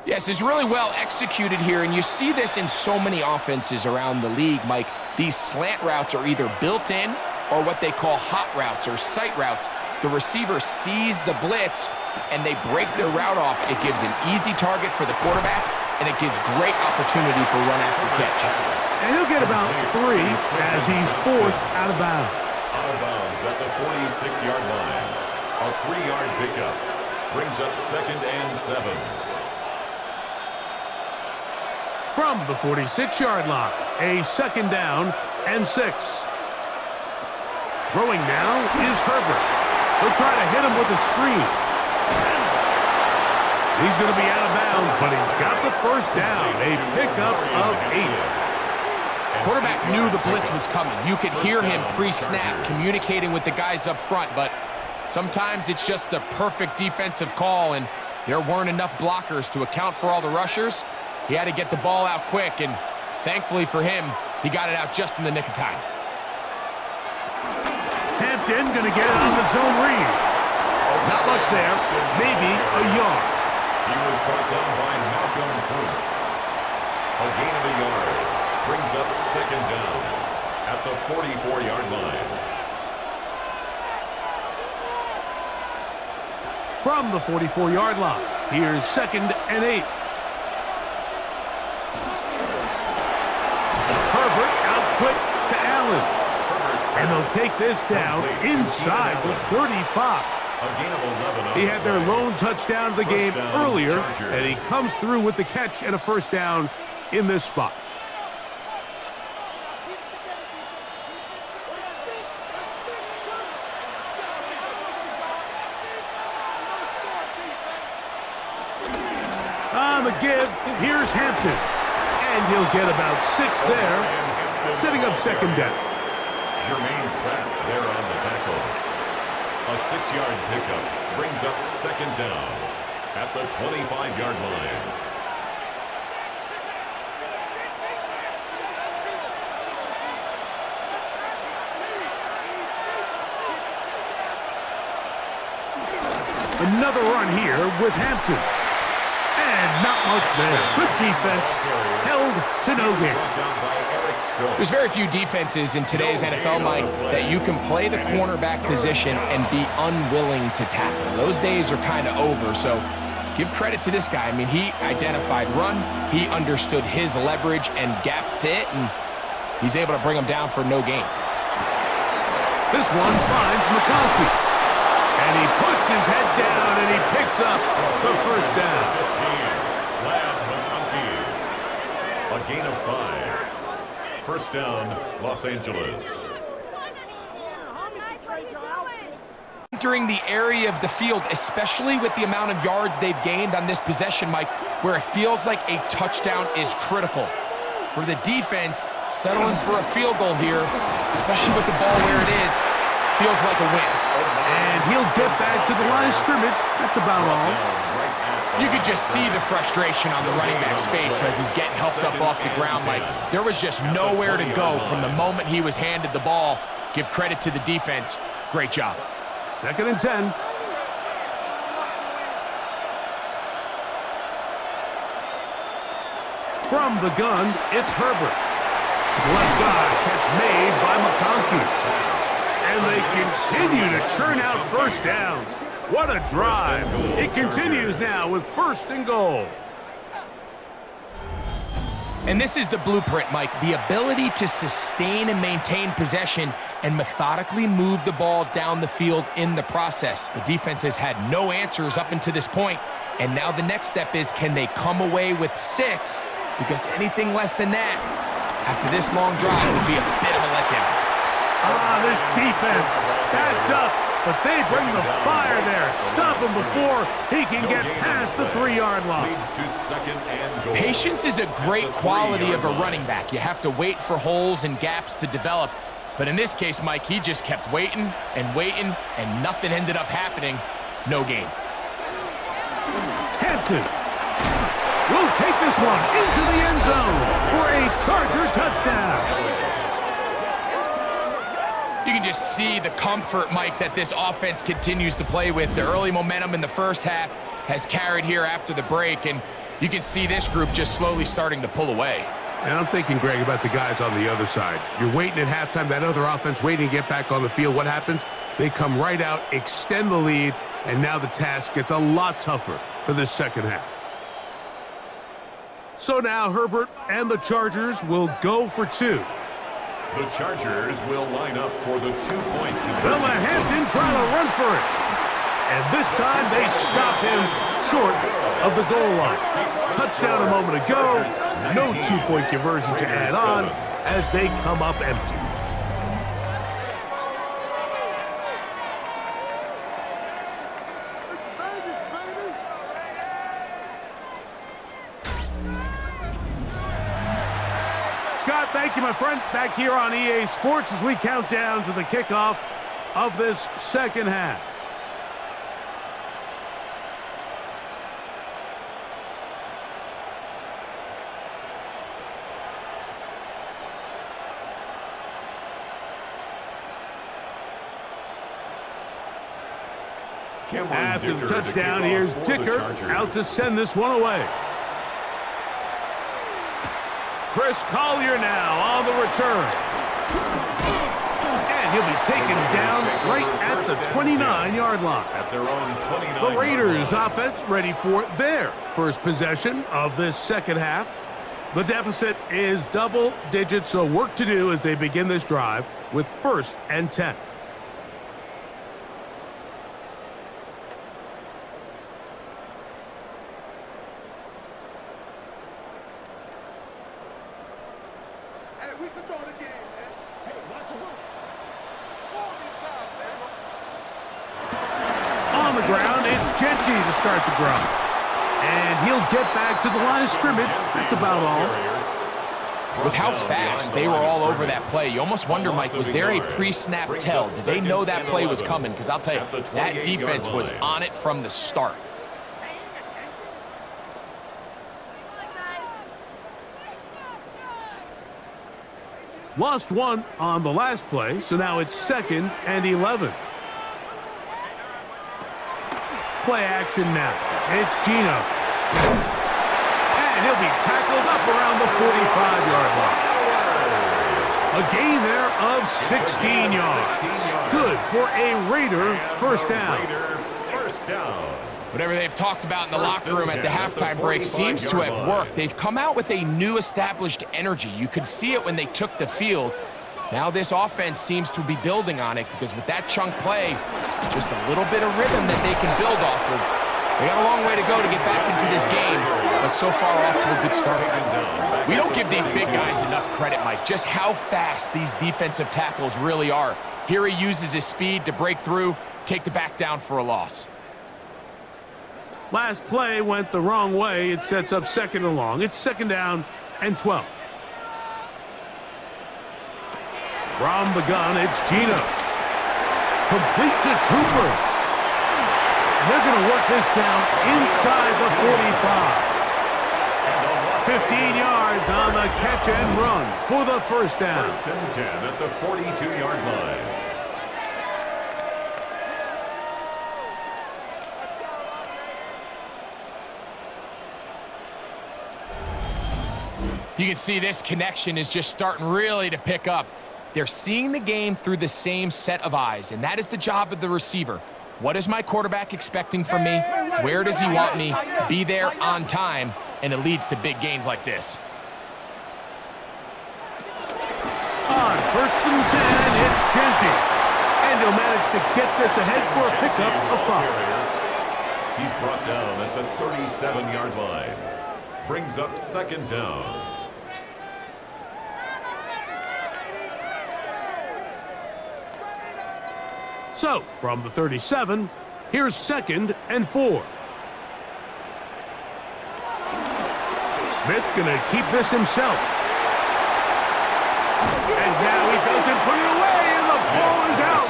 Yes, it's really well executed here, and you see this in so many offenses around the league, Mike. These slant routes are either built in or what they call hot routes or sight routes. The receiver sees the blitz, and they break their route off. It gives an easy target for the quarterback, and it gives great opportunity for run after catch.
And he'll get about 3 as he's forced out of bounds.
Out of bounds at the 46-yard line. A 3-yard pickup brings up 2nd and 7.
From the 46-yard line, a 2nd down and 6. Throwing now is Herbert. He'll try to hit him with a screen. He's going to be out of bounds, but he's got the first down, a pickup of 8.
Quarterback knew the blitz was coming. You could hear him pre-snap communicating with the guys up front, but sometimes it's just the perfect defensive call, and there weren't enough blockers to account for all the rushers. He had to get the ball out quick, and thankfully for him, he got it out just in the nick of time.
Hampton going to get it on the zone read. Not much there, maybe a yard.
He was brought down by Malcolm Kuntz. A gain of a yard brings up 2nd down at the 44-yard line.
From the 44-yard line, here's 2nd and 8. Herbert out quick to Allen. And they'll take this down inside the 35. He had their lone touchdown of the game earlier, and he comes through with the catch and a first down in this spot. On the give, here's Hampton. And he'll get about 6 there, setting up second down.
Jermaine Pratt there on the tackle. A 6-yard pickup brings up second down at the 25-yard line.
Another run here with Hampton. And not much there. Good defense. Held to no gain.
There's very few defenses in today's NFL, Mike, that you can play the cornerback position and be unwilling to tackle. Those days are kind of over, so give credit to this guy. I mean, he identified run, he understood his leverage and gap fit, and he's able to bring him down for no gain.
This one finds McConkey. And he puts his head down and he picks up the first down.
15, Lad McConkey. A gain of 5. First down, Los Angeles.
Entering the area of the field, especially with the amount of yards they've gained on this possession, Mike, where it feels like a touchdown is critical. For the defense, settling for a field goal here, especially with the ball where it is, feels like a win.
And he'll get back to the line of scrimmage. That's about all.
You could just see the frustration on the running back's face as he's getting helped up off the ground. Like, there was just nowhere to go from the moment he was handed the ball. Give credit to the defense. Great job.
2nd and 10. From the gun, it's Herbert. To the left side, catch made by McConkey. And they continue to churn out first downs. What a drive. It continues now with 1st and goal.
And this is the blueprint, Mike. The ability to sustain and maintain possession and methodically move the ball down the field in the process. The defense has had no answers up until this point. And now the next step is, can they come away with 6? Because anything less than that, after this long drive, would be a bit of a letdown.
This defense backed up, but they bring the fire there. Stop him before he can get past the 3-yard line.
Leads to 2nd and goal.
Patience is a great quality of a running back. You have to wait for holes and gaps to develop. But in this case, Mike, he just kept waiting and waiting, and nothing ended up happening. No gain.
Hampton will take this one into the end zone for a Charger touchdown.
You can just see the comfort, Mike, that this offense continues to play with. The early momentum in the first half has carried here after the break, and you can see this group just slowly starting to pull away.
And I'm thinking, Greg, about the guys on the other side. You're waiting at halftime, that other offense waiting to get back on the field. What happens? They come right out, extend the lead, and now the task gets a lot tougher for this second half. So now Herbert and the Chargers will go for 2.
The Chargers will line up for the 2-point conversion.
Hampton trying to run for it. And this time they stop him short of the goal line. Touchdown a moment ago. No 2-point conversion to add on as they come up empty. Scott, thank you, my friend. Back here on EA Sports as we count down to the kickoff of this second half. After the touchdown, here's Dicker out to send this one away. Chris Collier now on the return. And he'll be taken down right at the 29-yard line.
At their own 29.
The Raiders offense ready for their first possession of this second half. The deficit is double digits, so work to do as they begin this drive with 1st and 10.
We control the game, man. Hey, watch your work. Score these guys, man.
On the ground, it's Genty to start the drive. And he'll get back to the line of scrimmage. That's about all.
With how fast they were all over that play, you almost wonder, Mike, was there a pre-snap tell? Did they know that play was coming? Because I'll tell you, that defense was on it from the start.
Lost one on the last play, so now it's 2nd and 11. Play action now. It's Gino. And he'll be tackled up around the 45-yard line. A gain there of 16 yards. Good for a Raider first down.
Whatever they've talked about in the locker room at the halftime break seems to have worked. They've come out with a new established energy. You could see it when they took the field. Now this offense seems to be building on it because with that chunk play, just a little bit of rhythm that they can build off of. They got a long way to go to get back into this game, but so far off to a good start. We don't give these big guys enough credit, Mike, just how fast these defensive tackles really are. Here he uses his speed to break through, take the back down for a loss.
Last play went the wrong way. It sets up 2nd and long. It's 2nd down and 12. From the gun, it's Gino. Complete to Cooper. They're going to work this down inside the 45. 15 yards on the catch and run for the first down.
1st and 10 at the 42-yard line.
You can see this connection is just starting really to pick up. They're seeing the game through the same set of eyes, and that is the job of the receiver. What is my quarterback expecting from me? Where does he want me? Be there on time, and it leads to big gains like this.
On 1st and 10, it's Genty. And he'll manage to get this ahead for a pickup of 5.
He's brought down at the 37-yard line. Brings up 2nd down.
So, from the 37, here's 2nd and 4. Smith gonna keep this himself. And now he doesn't put it away, and the ball is out.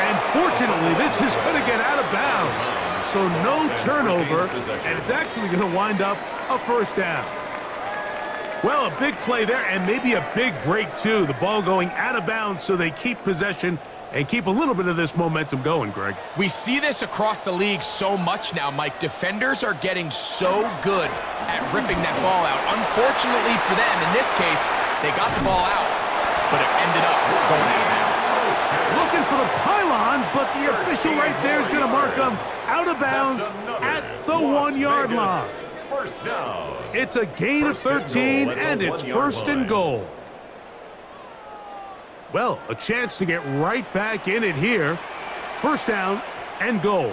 And fortunately, this is gonna get out of bounds. So no turnover, and it's actually gonna wind up a first down. Well, a big play there, and maybe a big break, too. The ball going out of bounds, so they keep possession and keep a little bit of this momentum going, Greg.
We see this across the league so much now, Mike. Defenders are getting so good at ripping that ball out. Unfortunately for them, in this case, they got the ball out, but it ended up going out of bounds.
Looking for the pylon, but the official right there is going to mark them out of bounds at the 1-yard line.
First down.
It's a gain of 13, and it's 1st and goal. Well, a chance to get right back in it here. 1st down and goal.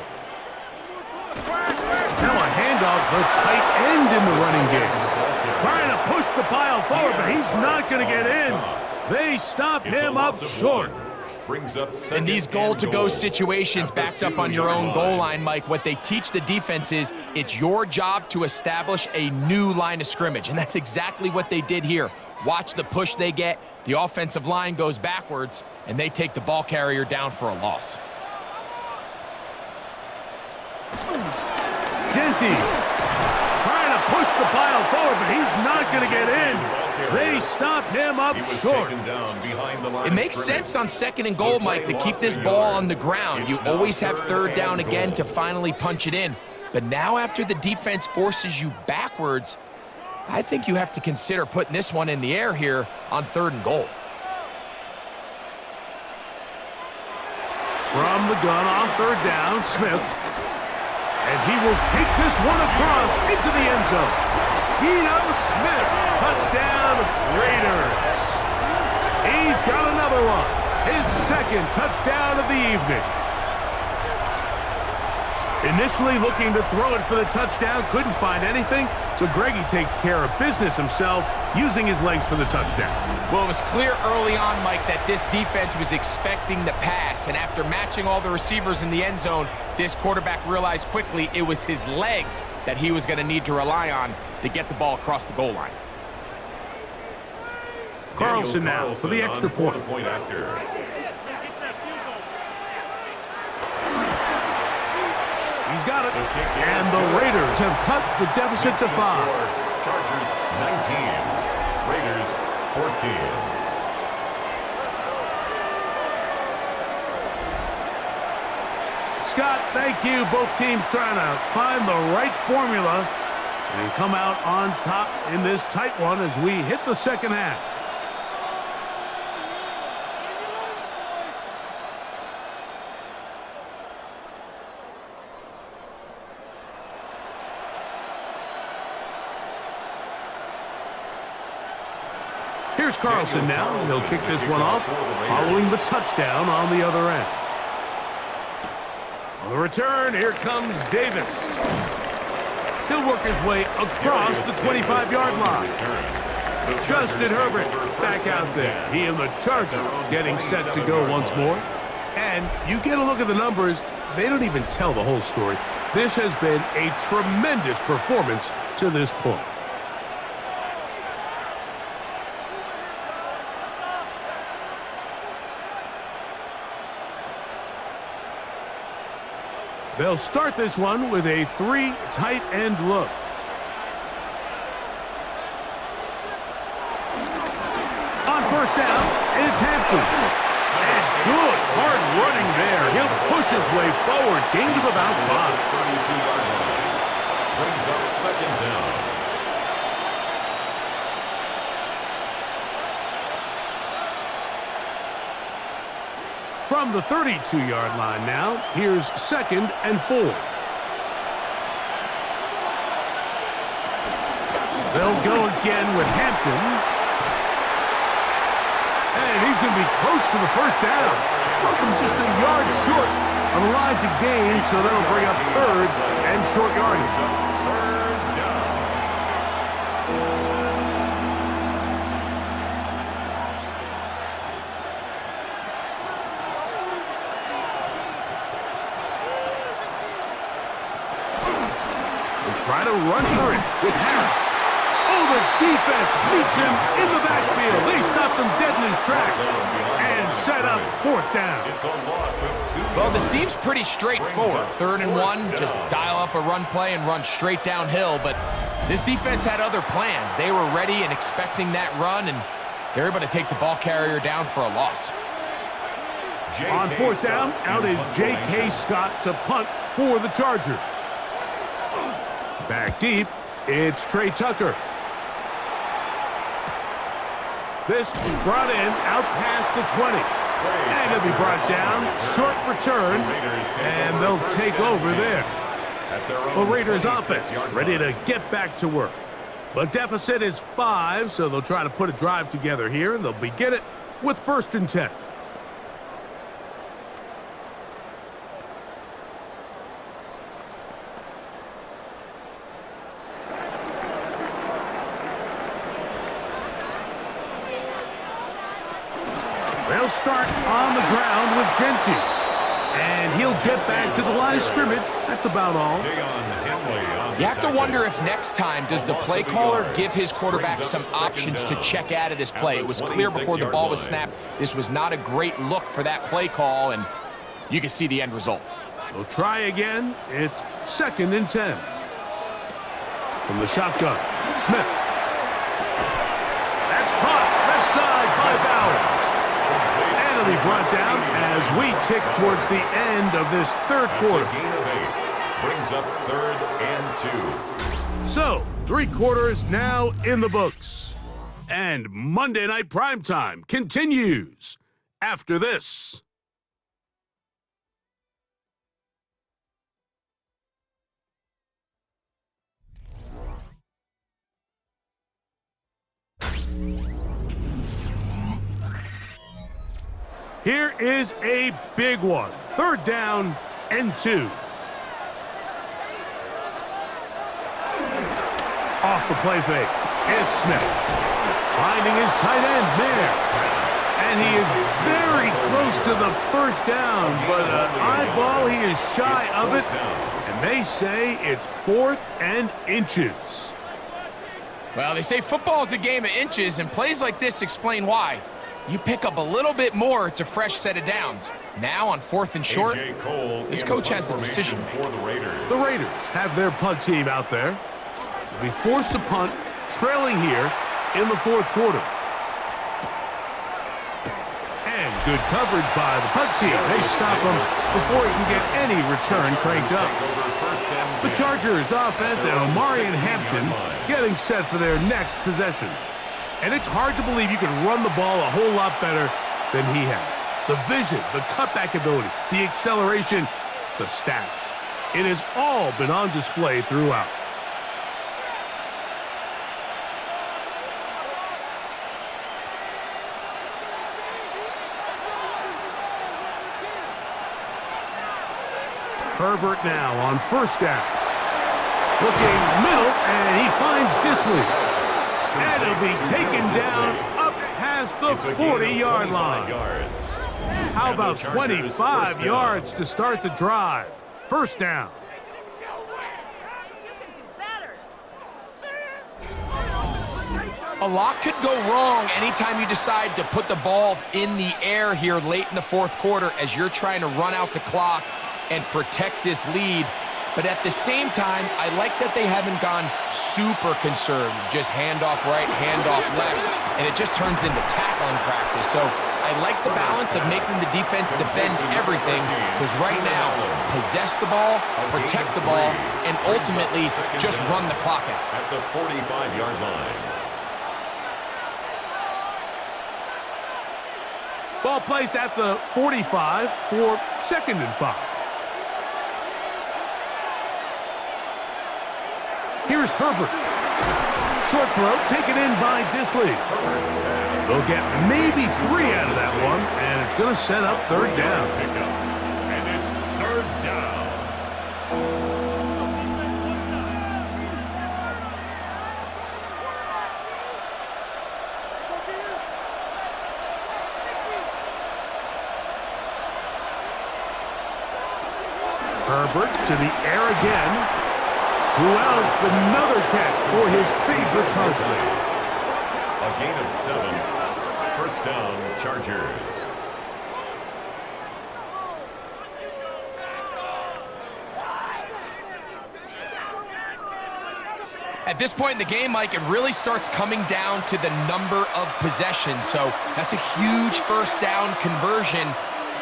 Now a handoff, the tight end in the running game. Trying to push the pile forward, but he's not going to get in. They stop him up short.
Brings up
In these goal-to-go situations backed up on your own goal line, Mike, what they teach the defense is it's your job to establish a new line of scrimmage, and that's exactly what they did here. Watch the push they get. The offensive line goes backwards, and they take the ball carrier down for a loss.
Genty trying to push the pile forward, but he's not going to get in. They stop him up short.
It makes sense on 2nd and goal, Mike, to keep this ball on the ground. You always have 3rd down again to finally punch it in. But now after the defense forces you backwards, I think you have to consider putting this one in the air here on 3rd and goal.
From the gun on 3rd down, Smith. And he will take this one across into the end zone. Geno Smith, touchdown Raiders. He's got another one. His 2nd touchdown of the evening. Initially looking to throw it for the touchdown, couldn't find anything, so Greggy takes care of business himself, using his legs for the touchdown.
Well, it was clear early on, Mike, that this defense was expecting the pass, and after matching all the receivers in the end zone, this quarterback realized quickly it was his legs that he was going to need to rely on to get the ball across the goal line.
Carlson now for the extra point.
After.
He's got it. And the Raiders have cut the deficit to 5.
Chargers 19. Raiders 14.
Scott, thank you. Both teams trying to find the right formula and come out on top in this tight one as we hit the second half. Here's Carlson now. He'll kick this one off following the touchdown on the other end. On the return, here comes Davis. He'll work his way across the 25-yard line. Justin Herbert back out there. He and the Chargers getting set to go once more. And you get a look at the numbers, they don't even tell the whole story. This has been a tremendous performance to this point. They'll start this one with a 3 tight end look. On first down, it's Hampton. And good hard running there. He'll push his way forward. Gain of about 5.
32-yard line. Brings up second down.
From the 32-yard line now, here's 2nd and 4. They'll go again with Hampton. And he's going to be close to the first down. Welcome just a yard short on the line to gain, so that'll bring up 3rd and short yardage.
Third down.
Try to run for it with Harris. Oh, the defense meets him in the backfield. They stopped him dead in his tracks and set up 4th down.
It's a loss of 2.
Well, this seems pretty straightforward. 3rd and 1, just dial up a run play and run straight downhill. But this defense had other plans. They were ready and expecting that run, and they're able to take the ball carrier down for a loss.
On 4th down, out is J.K. Scott to punt for the Chargers. Back deep, it's Trey Tucker. This brought in out past the 20. And it'll be brought down, short return, and they'll take over there. The Raiders offense ready to get back to work. The deficit is 5, so they'll try to put a drive together here, and they'll begin it with 1st and 10. They'll start on the ground with Gentry. And he'll get back to the line of scrimmage. That's about all.
You have to wonder if next time does the play caller give his quarterback some options to check out of this play. It was clear before the ball was snapped this was not a great look for that play call, and you can see the end result.
They'll try again. It's 2nd and 10. From the shotgun, Smith. That's caught. Left side by Bowers. And it'll be brought down as we tick towards the end of this 3rd quarter.
Gain of 8. Brings up 3rd and 2.
So, 3 quarters now in the books. And Monday Night Primetime continues after this. Here is a big one. 3rd down and 2. Off the play fake. It's Smith. Finding his tight end there. And he is very close to the first down, but an eyeball, he is shy of it. And they say it's 4th and inches.
Well, they say football is a game of inches, and plays like this explain why. You pick up a little bit more, it's a fresh set of downs. Now on 4th and short, this coach has the decision making.
The Raiders have their punt team out there. They'll be forced to punt, trailing here in the 4th quarter. And good coverage by the punt team. They stop him before he can get any return cranked up. The Chargers offense and Omarion Hampton getting set for their next possession. And it's hard to believe you can run the ball a whole lot better than he has. The vision, the cutback ability, the acceleration, the stats. It has all been on display throughout. Herbert now on 1st down. Looking middle, and he finds Disley. And it'll be taken down up past the 40-yard line. How about 25 yards to start the drive? 1st down.
A lot could go wrong anytime you decide to put the ball in the air here late in the 4th quarter as you're trying to run out the clock and protect this lead. But at the same time, I like that they haven't gone super conservative. Just handoff right, handoff left, and it just turns into tackling practice. So I like the balance of making the defense defend everything, because right now, possess the ball, protect the ball, and ultimately just run the clock out.
At the 45-yard line.
Ball placed at the 45 for 2nd and 5. Here's Herbert. Short throw taken in by Disley. They'll get maybe 3 out of that one, and it's going to set up 3rd down.
And it's 3rd down.
Herbert to the air again. Who else? Another catch for his favorite target.
A gain of 7. 1st down, Chargers.
At this point in the game, Mike, it really starts coming down to the number of possessions. So that's a huge 1st down conversion.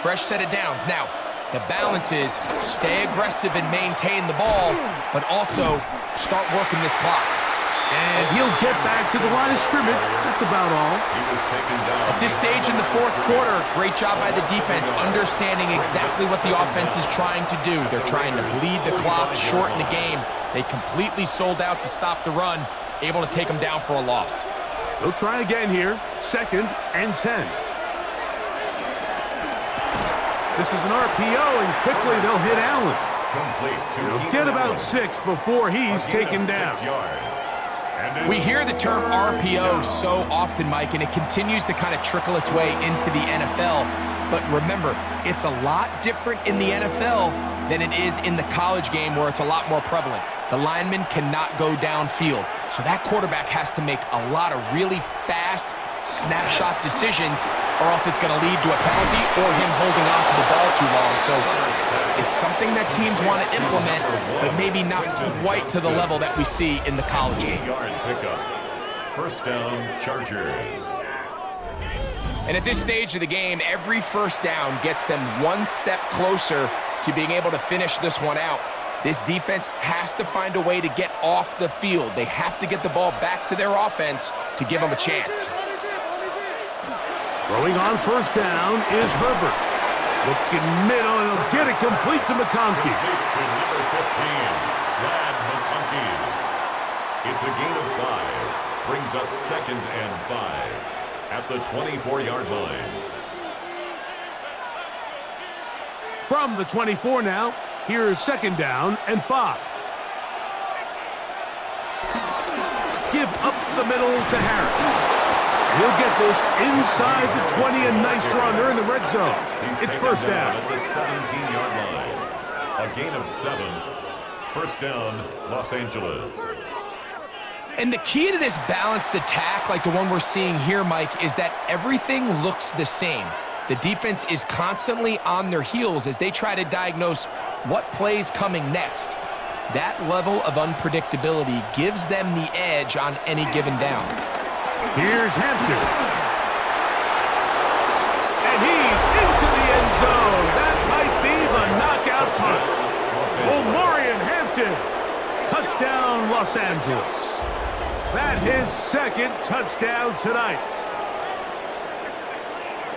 Fresh set of downs. Now, the balance is stay aggressive and maintain the ball, but also start working this clock.
And he'll get back to the line of scrimmage. That's about all.
He was taken down.
At this stage in the 4th quarter, great job by the defense, understanding exactly what the offense is trying to do. They're trying to bleed the clock, shorten the game. They completely sold out to stop the run, able to take them down for a loss.
They'll try again here, 2nd and 10. This is an RPO, and quickly they'll hit Allen. They'll get about 6 before he's taken down.
We hear the term RPO so often, Mike, and it continues to kind of trickle its way into the NFL. But remember, it's a lot different in the NFL than it is in the college game, where it's a lot more prevalent. The lineman cannot go downfield, so that quarterback has to make a lot of really fast snapshot decisions, or else it's going to lead to a penalty or him holding on to the ball too long. So it's something that teams want to implement, but maybe not quite to the level that we see in the college game.
8-yard pickup. 1st down, Chargers.
And at this stage of the game, every 1st down gets them 1 step closer to being able to finish this one out. This defense has to find a way to get off the field. They have to get the ball back to their offense to give them a chance.
Throwing on 1st down is Herbert. Looking middle, and he'll get it complete to McConkey.
To number 15, Brad McConkey. It's a gain of 5. Brings up 2nd and 5 at the 24-yard line.
From the 24 now, here's 2nd down and 5. give up the middle to Harris. He'll get this inside the 20, a nice run. They're in the red zone. It's first down.
At the 17-yard line. A gain of 7. First down, Los Angeles.
And the key to this balanced attack, like the one we're seeing here, Mike, is that everything looks the same. The defense is constantly on their heels as they try to diagnose what play's coming next. That level of unpredictability gives them the edge on any given down.
Here's Hampton. And he's into the end zone. That might be the knockout punch. Omarion Hampton. Touchdown, Los Angeles. That's his second touchdown tonight.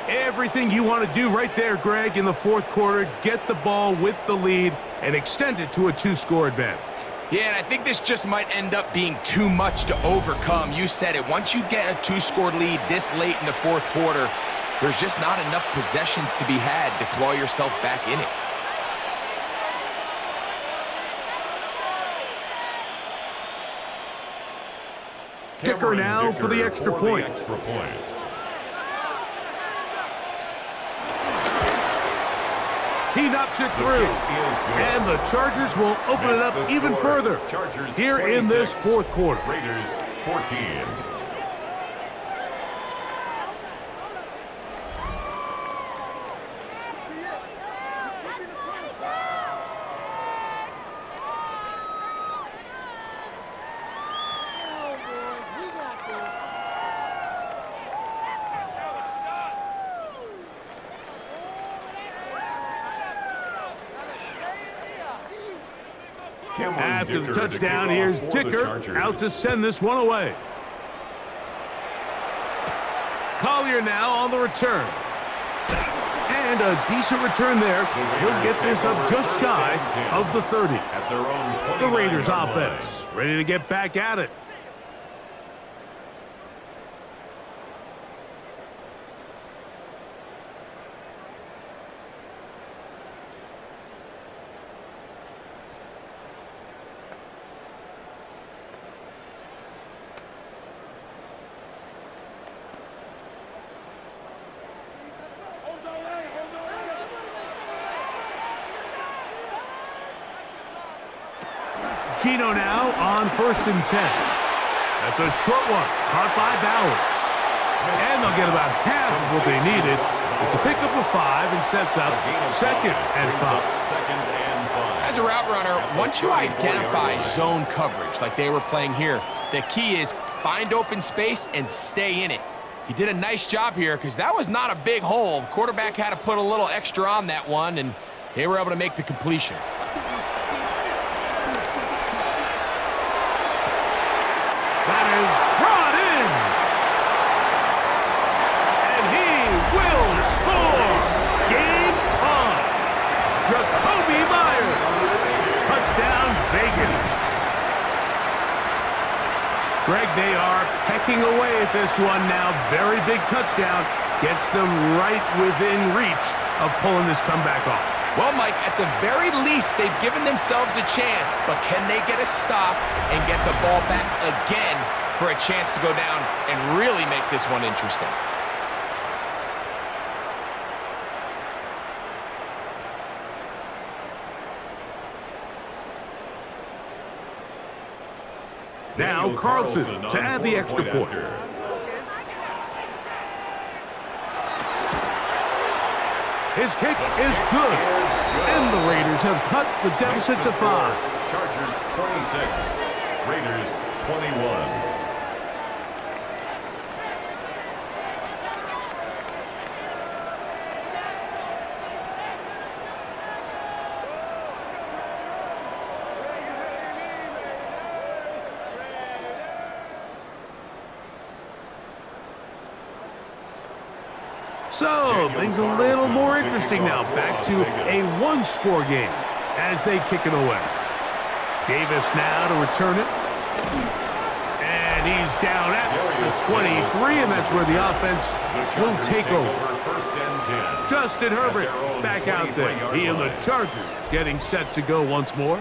Everything you want to do right there, Greg, in the fourth quarter. Get the ball with the lead and extend it to a 2-score advantage.
Yeah, and I think this just might end up being too much to overcome. You said it. Once you get a 2-score lead this late in the fourth quarter, there's just not enough possessions to be had to claw yourself back in it.
Kicker now for the extra point. He knocks it through. And the Chargers will open it up even further here in this fourth quarter.
Raiders 14.
After the touchdown, here's Dicker out to send this one away. Collier now on the return. And a decent return there. He'll get this up just shy of the 30. The Raiders offense ready to get back at it. Gino now on 1st and 10. That's a short one, caught by Bowers. And they'll get about half of what they needed. It's a pickup of 5 and sets up 2nd and 5.
As a route runner, once you identify zone coverage like they were playing here, the key is find open space and stay in it. He did a nice job here because that was not a big hole. The quarterback had to put a little extra on that one, and they were able to make the completion.
That is brought in. And he will score. Game on. Jacoby Myers. Touchdown, Vegas. Greg, they are pecking away at this one now. Very big touchdown. Gets them right within reach of pulling this comeback off.
Well, Mike, at the very least, they've given themselves a chance, but can they get a stop and get the ball back again for a chance to go down and really make this one interesting?
Now Carlson to add the extra point. His kick is good. And the Raiders have cut the deficit to 5.
Chargers 26, Raiders 21.
So, things a little more interesting now. Back to a 1-score game as they kick it away. Davis now to return it. And he's down at the 23, and that's where the offense will take over. Justin Herbert back out there. He and the Chargers getting set to go once more.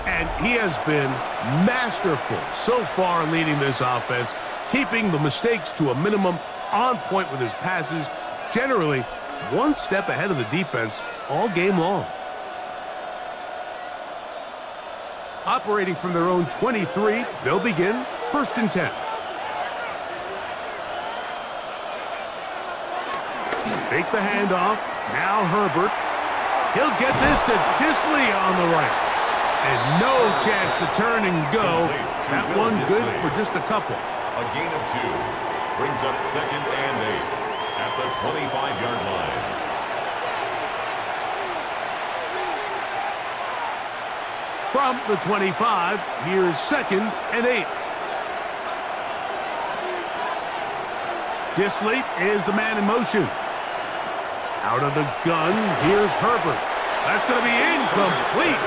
And he has been masterful so far in leading this offense, keeping the mistakes to a minimum, on point with his passes, generally one step ahead of the defense all game long. Operating from their own 23, they'll begin 1st and 10. Fake the handoff. Now Herbert. He'll get this to Disley on the right. And no chance to turn and go. That one good for just a couple.
A gain of 2 brings up 2nd and 8 at the 25-yard line.
From the 25, here's 2nd and 8. Disley is the man in motion. Out of the gun, here's Herbert. That's going to be incomplete.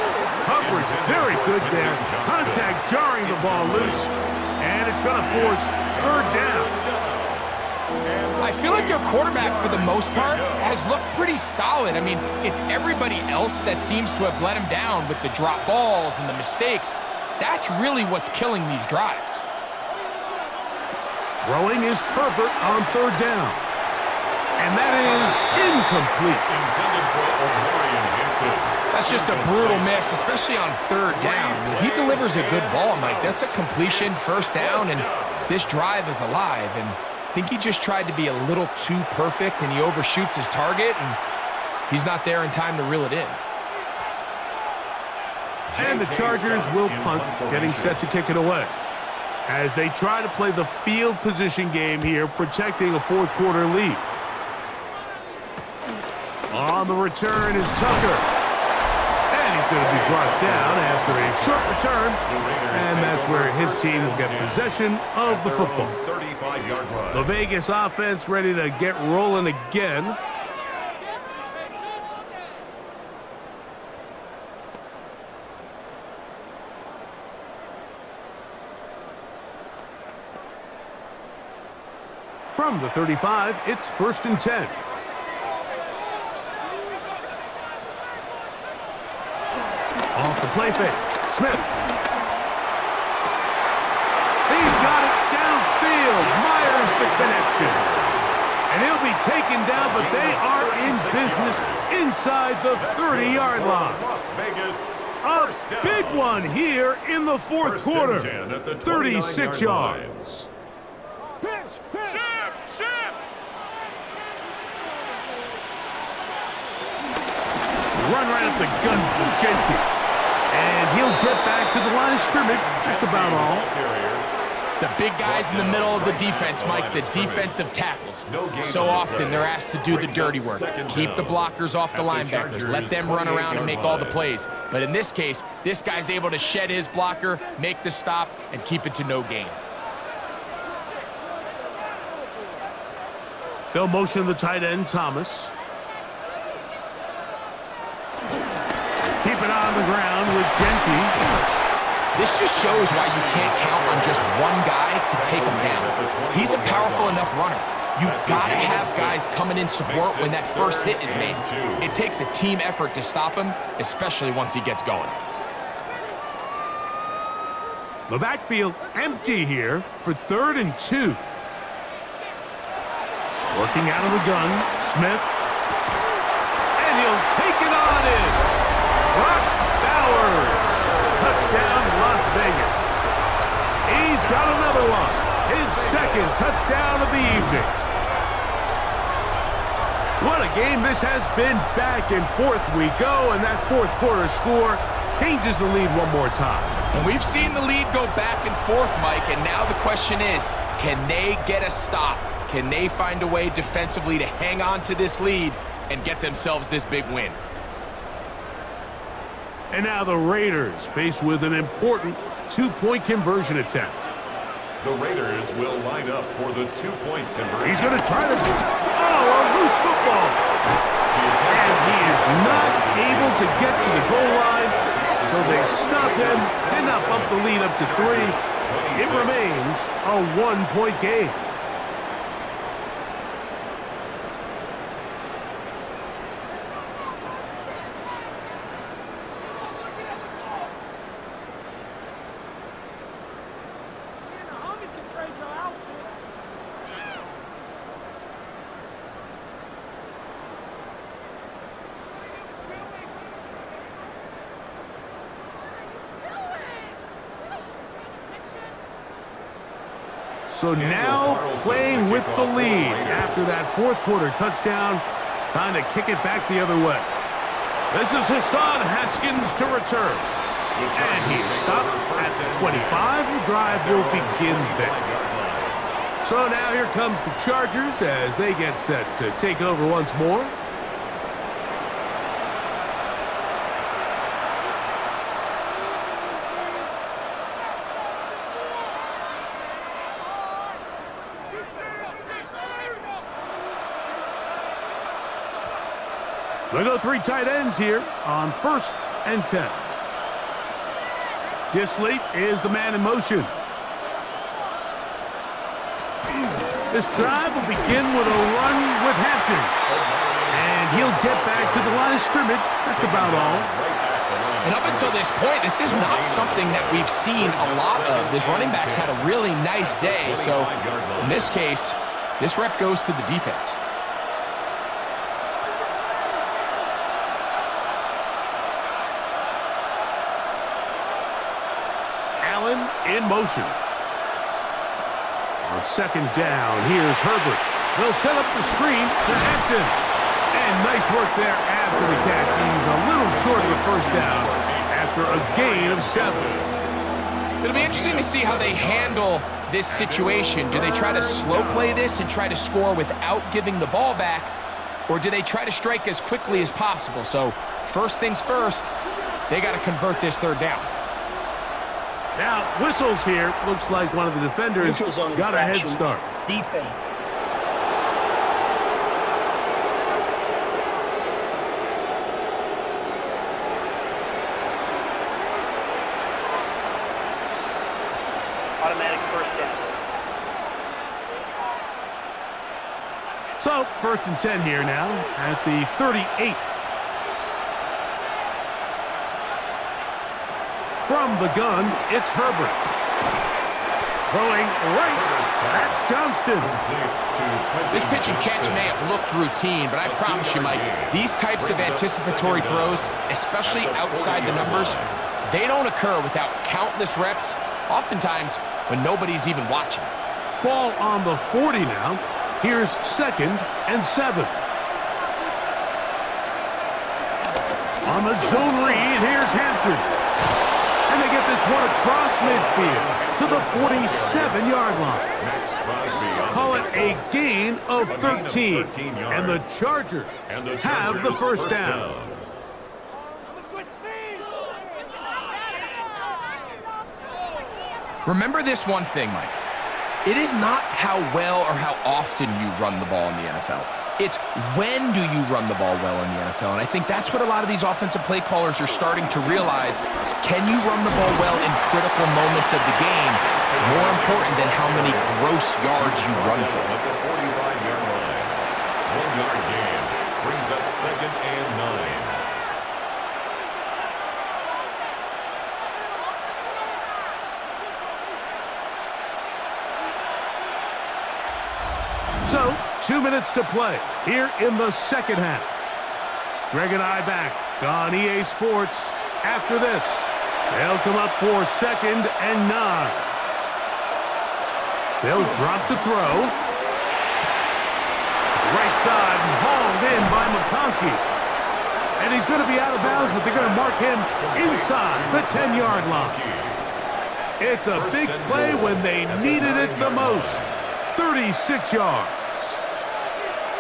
Coverage very good there. Contact jarring the ball loose. And it's going to force 3rd down.
I feel like their quarterback, for the most part, has looked pretty solid. I mean, it's everybody else that seems to have let him down with the drop balls and the mistakes. That's really what's killing these drives.
Throwing is Herbert on 3rd down. And that is incomplete.
Intended for Omarion Hampton.
That's just a brutal miss, especially on 3rd down. If he delivers a good ball, Mike, that's a completion, 1st down, and this drive is alive. And I think he just tried to be a little too perfect, and he overshoots his target, and he's not there in time to reel it in.
And the Chargers will punt, getting set to kick it away. As they try to play the field position game here, protecting a 4th quarter lead. On the return is Tucker. And he's going to be brought down after a short return. And that's where his team will get possession of the football.
35-yard run.
The Vegas offense ready to get rolling again. From the 35, it's 1st and 10. Off the play fake. Smith. He's got it downfield. Myers the connection. And he'll be taken down, but they are in business inside the 30-yard line.
Las Vegas.
A big one here in the 4th quarter. 36 yards. Run right up the gun with Genty. And he'll get back to the line of scrimmage. That's about all.
The big guys in the middle of the defense, Mike, the defensive tackles. So often they're asked to do the dirty work. Keep the blockers off the linebackers. Let them run around and make all the plays. But in this case, this guy's able to shed his blocker, make the stop, and keep it to no gain.
They'll motion the tight end, Thomas. Keep it on the ground with Genty.
This just shows why you can't count on just one guy to take him down. He's a powerful enough runner. You've got to have guys coming in support when that first hit is made. It takes a team effort to stop him, especially once he gets going.
The backfield empty here for 3rd and 2. Working out of the gun, Smith. And he'll take it on in. Brock Bowers. Touchdown, Las Vegas. He's got another one. His 2nd touchdown of the evening. What a game this has been. Back and forth we go, and that 4th quarter score changes the lead one more time.
And we've seen the lead go back and forth, Mike, and now the question is, can they get a stop? Can they find a way defensively to hang on to this lead and get themselves this big win?
And now the Raiders faced with an important 2-point conversion attempt.
The Raiders will line up for the 2-point conversion.
He's going to try to... Oh, a loose football. And he is not able to get to the goal line, so they stop him and up the lead up to 3. It remains a 1-point game. So now playing with the lead after that fourth quarter touchdown. Time to kick it back the other way. This is Hassan Haskins to return. And he's stopped at the 25. The drive will begin there. So now here comes the Chargers as they get set to take over once more. They go three tight ends here on 1st and 10. Disley is the man in motion. This drive will begin with a run with Hampton. And he'll get back to the line of scrimmage. That's about all.
And up until this point, this is not something that we've seen a lot of. This running back's had a really nice day. So in this case, this rep goes to the defense.
In motion. On 2nd down, here's Herbert. They'll set up the screen to Hampton. And nice work there after the catch. He's a little short of the 1st down after a gain of 7.
It'll be interesting to see how they handle this situation. Do they try to slow play this and try to score without giving the ball back? Or do they try to strike as quickly as possible? So first things first, they got to convert this 3rd down.
Now, whistles here. Looks like one of the defenders got a head start.
Defense. Automatic 1st down.
So, 1st and 10 here now at the 38. From the gun, it's Herbert. Throwing right. That's Johnston.
This pitch and catch may have looked routine, but I promise you, Mike, these types of anticipatory throws, especially outside the numbers, they don't occur without countless reps, oftentimes when nobody's even watching.
Ball on the 40 now. Here's 2nd and 7. On the zone read, here's Hampton. And they get this one across midfield to the 47-yard line. Call it a gain of 13. And the Chargers have the 1st down.
Remember this one thing, Mike. It is not how well or how often you run the ball in the NFL. It's when do you run the ball well in the NFL. And I think that's what a lot of these offensive play callers are starting to realize. Can you run the ball well in critical moments of the game? More important than how many gross yards you run for.
At the 45-yard line. 1-yard gain brings up 2nd and 9.
So, 2 minutes to play here in the 2nd half. Greg and I back on EA Sports. After this, they'll come up for 2nd and 9. They'll drop to throw. Right side and hauled in by McConkey. And he's going to be out of bounds, but they're going to mark him inside the 10-yard line. It's a big play when they needed it the most. 36 yards.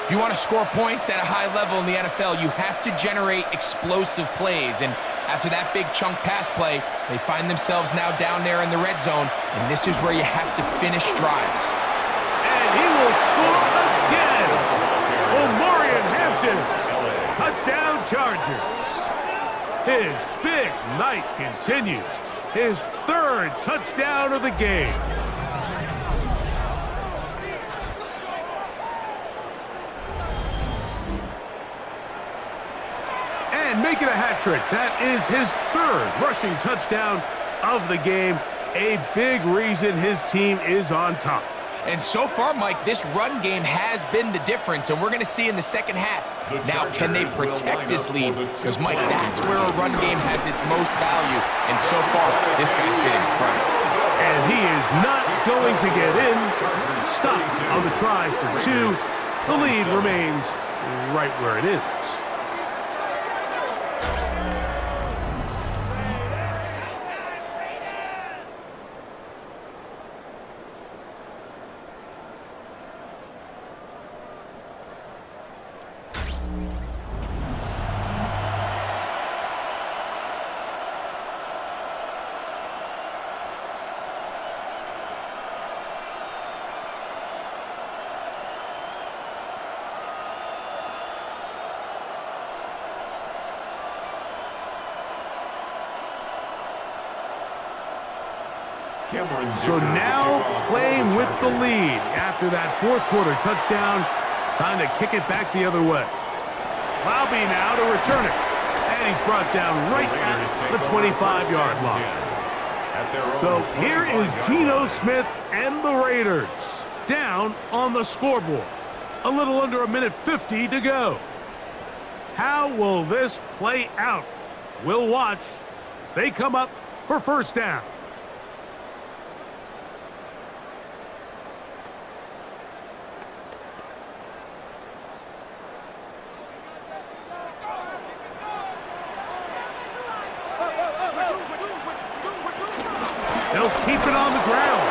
If you want to score points at a high level in the NFL, you have to generate explosive plays. And after that big chunk pass play, they find themselves now down there in the red zone. And this is where you have to finish drives.
And he will score again. Omarion Hampton. Touchdown Chargers. His big night continues. His 3rd touchdown of the game. Making a hat trick. That is his 3rd rushing touchdown of the game. A big reason his team is on top.
And so far, Mike, this run game has been the difference. And we're going to see in the 2nd half Now, can they protect this lead? Because, Mike, that's where a run game has its most value. And so far, this guy's been incredible.
And he is not going to get in. Stop on the try for 2. The lead remains right where it is. So now playing with the lead after that fourth quarter touchdown. Time to kick it back the other way. Lowby now to return it. And he's brought down right at the 25-yard line. So here is Geno Smith and the Raiders down on the scoreboard. A little under 1:50 to go. How will this play out? We'll watch as they come up for first down. They'll keep it on the ground.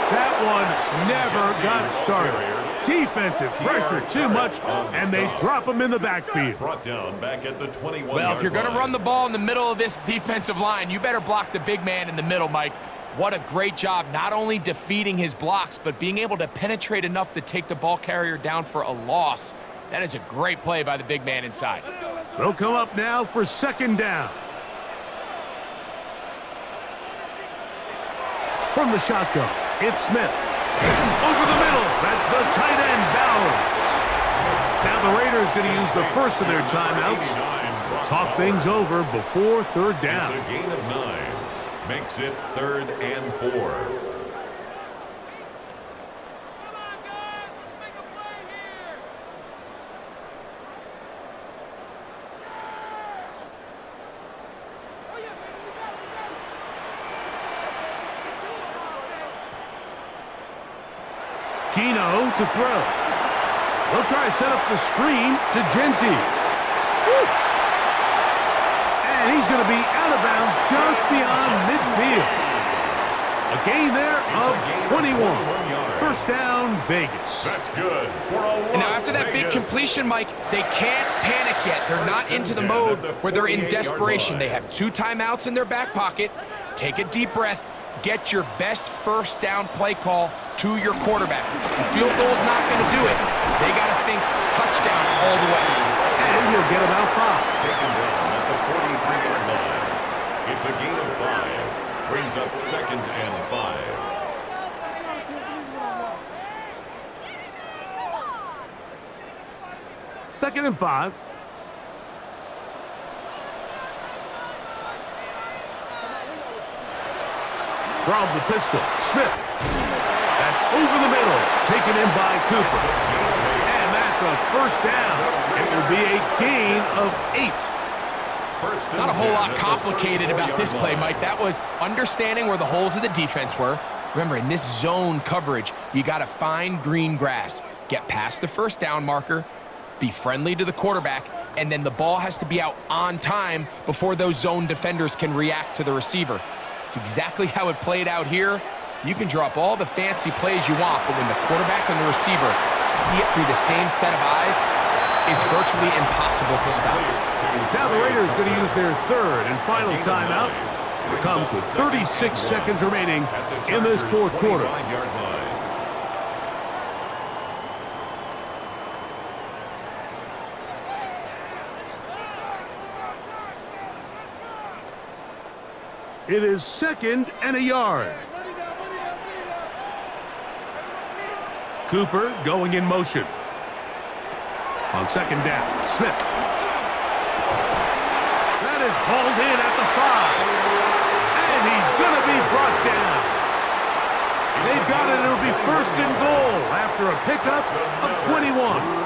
That one never got started. Defensive pressure too much, and they drop him in the backfield.
Brought down back at the 21-yard line.
Well, if you're going to run the ball in the middle of this defensive line, you better block the big man in the middle, Mike. What a great job not only defeating his blocks, but being able to penetrate enough to take the ball carrier down for a loss. That is a great play by the big man inside.
They'll come up now for second down. From the shotgun, it's Smith. Over the middle, that's the tight end, Bowers. Now the Raiders going to use the first of their timeouts. Talk things over before third down.
It's a gain of 9. Makes it 3rd and 4.
Geno to throw. They'll try to set up the screen to Genty. Woo. And he's going to be out of bounds just beyond midfield. A gain there of 21. First down, Vegas.
That's good for a loss.
And now after that big completion, Mike, they can't panic yet. They're not into the mode where they're in desperation. They have 2 timeouts in their back pocket. Take a deep breath. Get your best first down play call to your quarterback. The field goal's not going to do it. They got to think touchdown all the way.
And he'll get about 5.
Taken down at the 43-yard line. It's a gain of 5. Brings up 2nd and 5.
Second and 5. From the pistol, Smith. That's over the middle, taken in by Cooper. And that's a first down. It will be a gain of 8.
Not a whole lot complicated about this play, Mike. That was understanding where the holes of the defense were. Remember, in this zone coverage, you got to find green grass. Get past the first down marker, be friendly to the quarterback, and then the ball has to be out on time before those zone defenders can react to the receiver. It's exactly how it played out here. You can drop all the fancy plays you want, but when the quarterback and the receiver see it through the same set of eyes, it's virtually impossible to stop.
Now the Raiders going to use their third and final timeout. It comes with 36 seconds remaining in this fourth quarter. It is 2nd and a yard. Cooper going in motion. On second down, Smith. That is hauled in at the 5. And he's going to be brought down. They've got it. It'll be 1st and goal after a pickup of 21.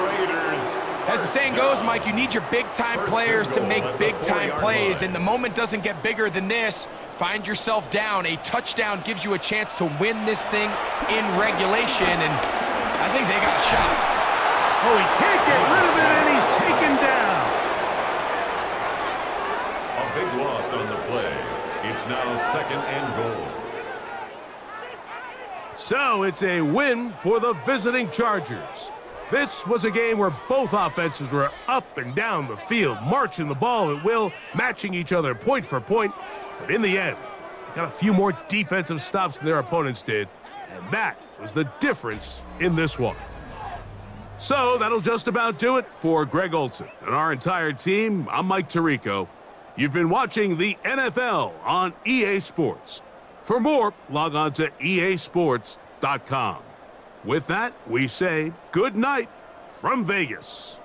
Raiders
As the saying goes, Mike, you need your big-time players to make big-time plays, and the moment doesn't get bigger than this. Find yourself down. A touchdown gives you a chance to win this thing in regulation, and I think they got a shot.
Oh, he can't get rid of it, and he's taken down.
A big loss on the play. It's now 2nd and goal.
So it's a win for the visiting Chargers. This was a game where both offenses were up and down the field, marching the ball at will, matching each other point for point. But in the end, they got a few more defensive stops than their opponents did, and that was the difference in this one. So that'll just about do it for Greg Olson and our entire team. I'm Mike Tirico. You've been watching the NFL on EA Sports. For more, log on to easports.com. With that, we say good night from Vegas.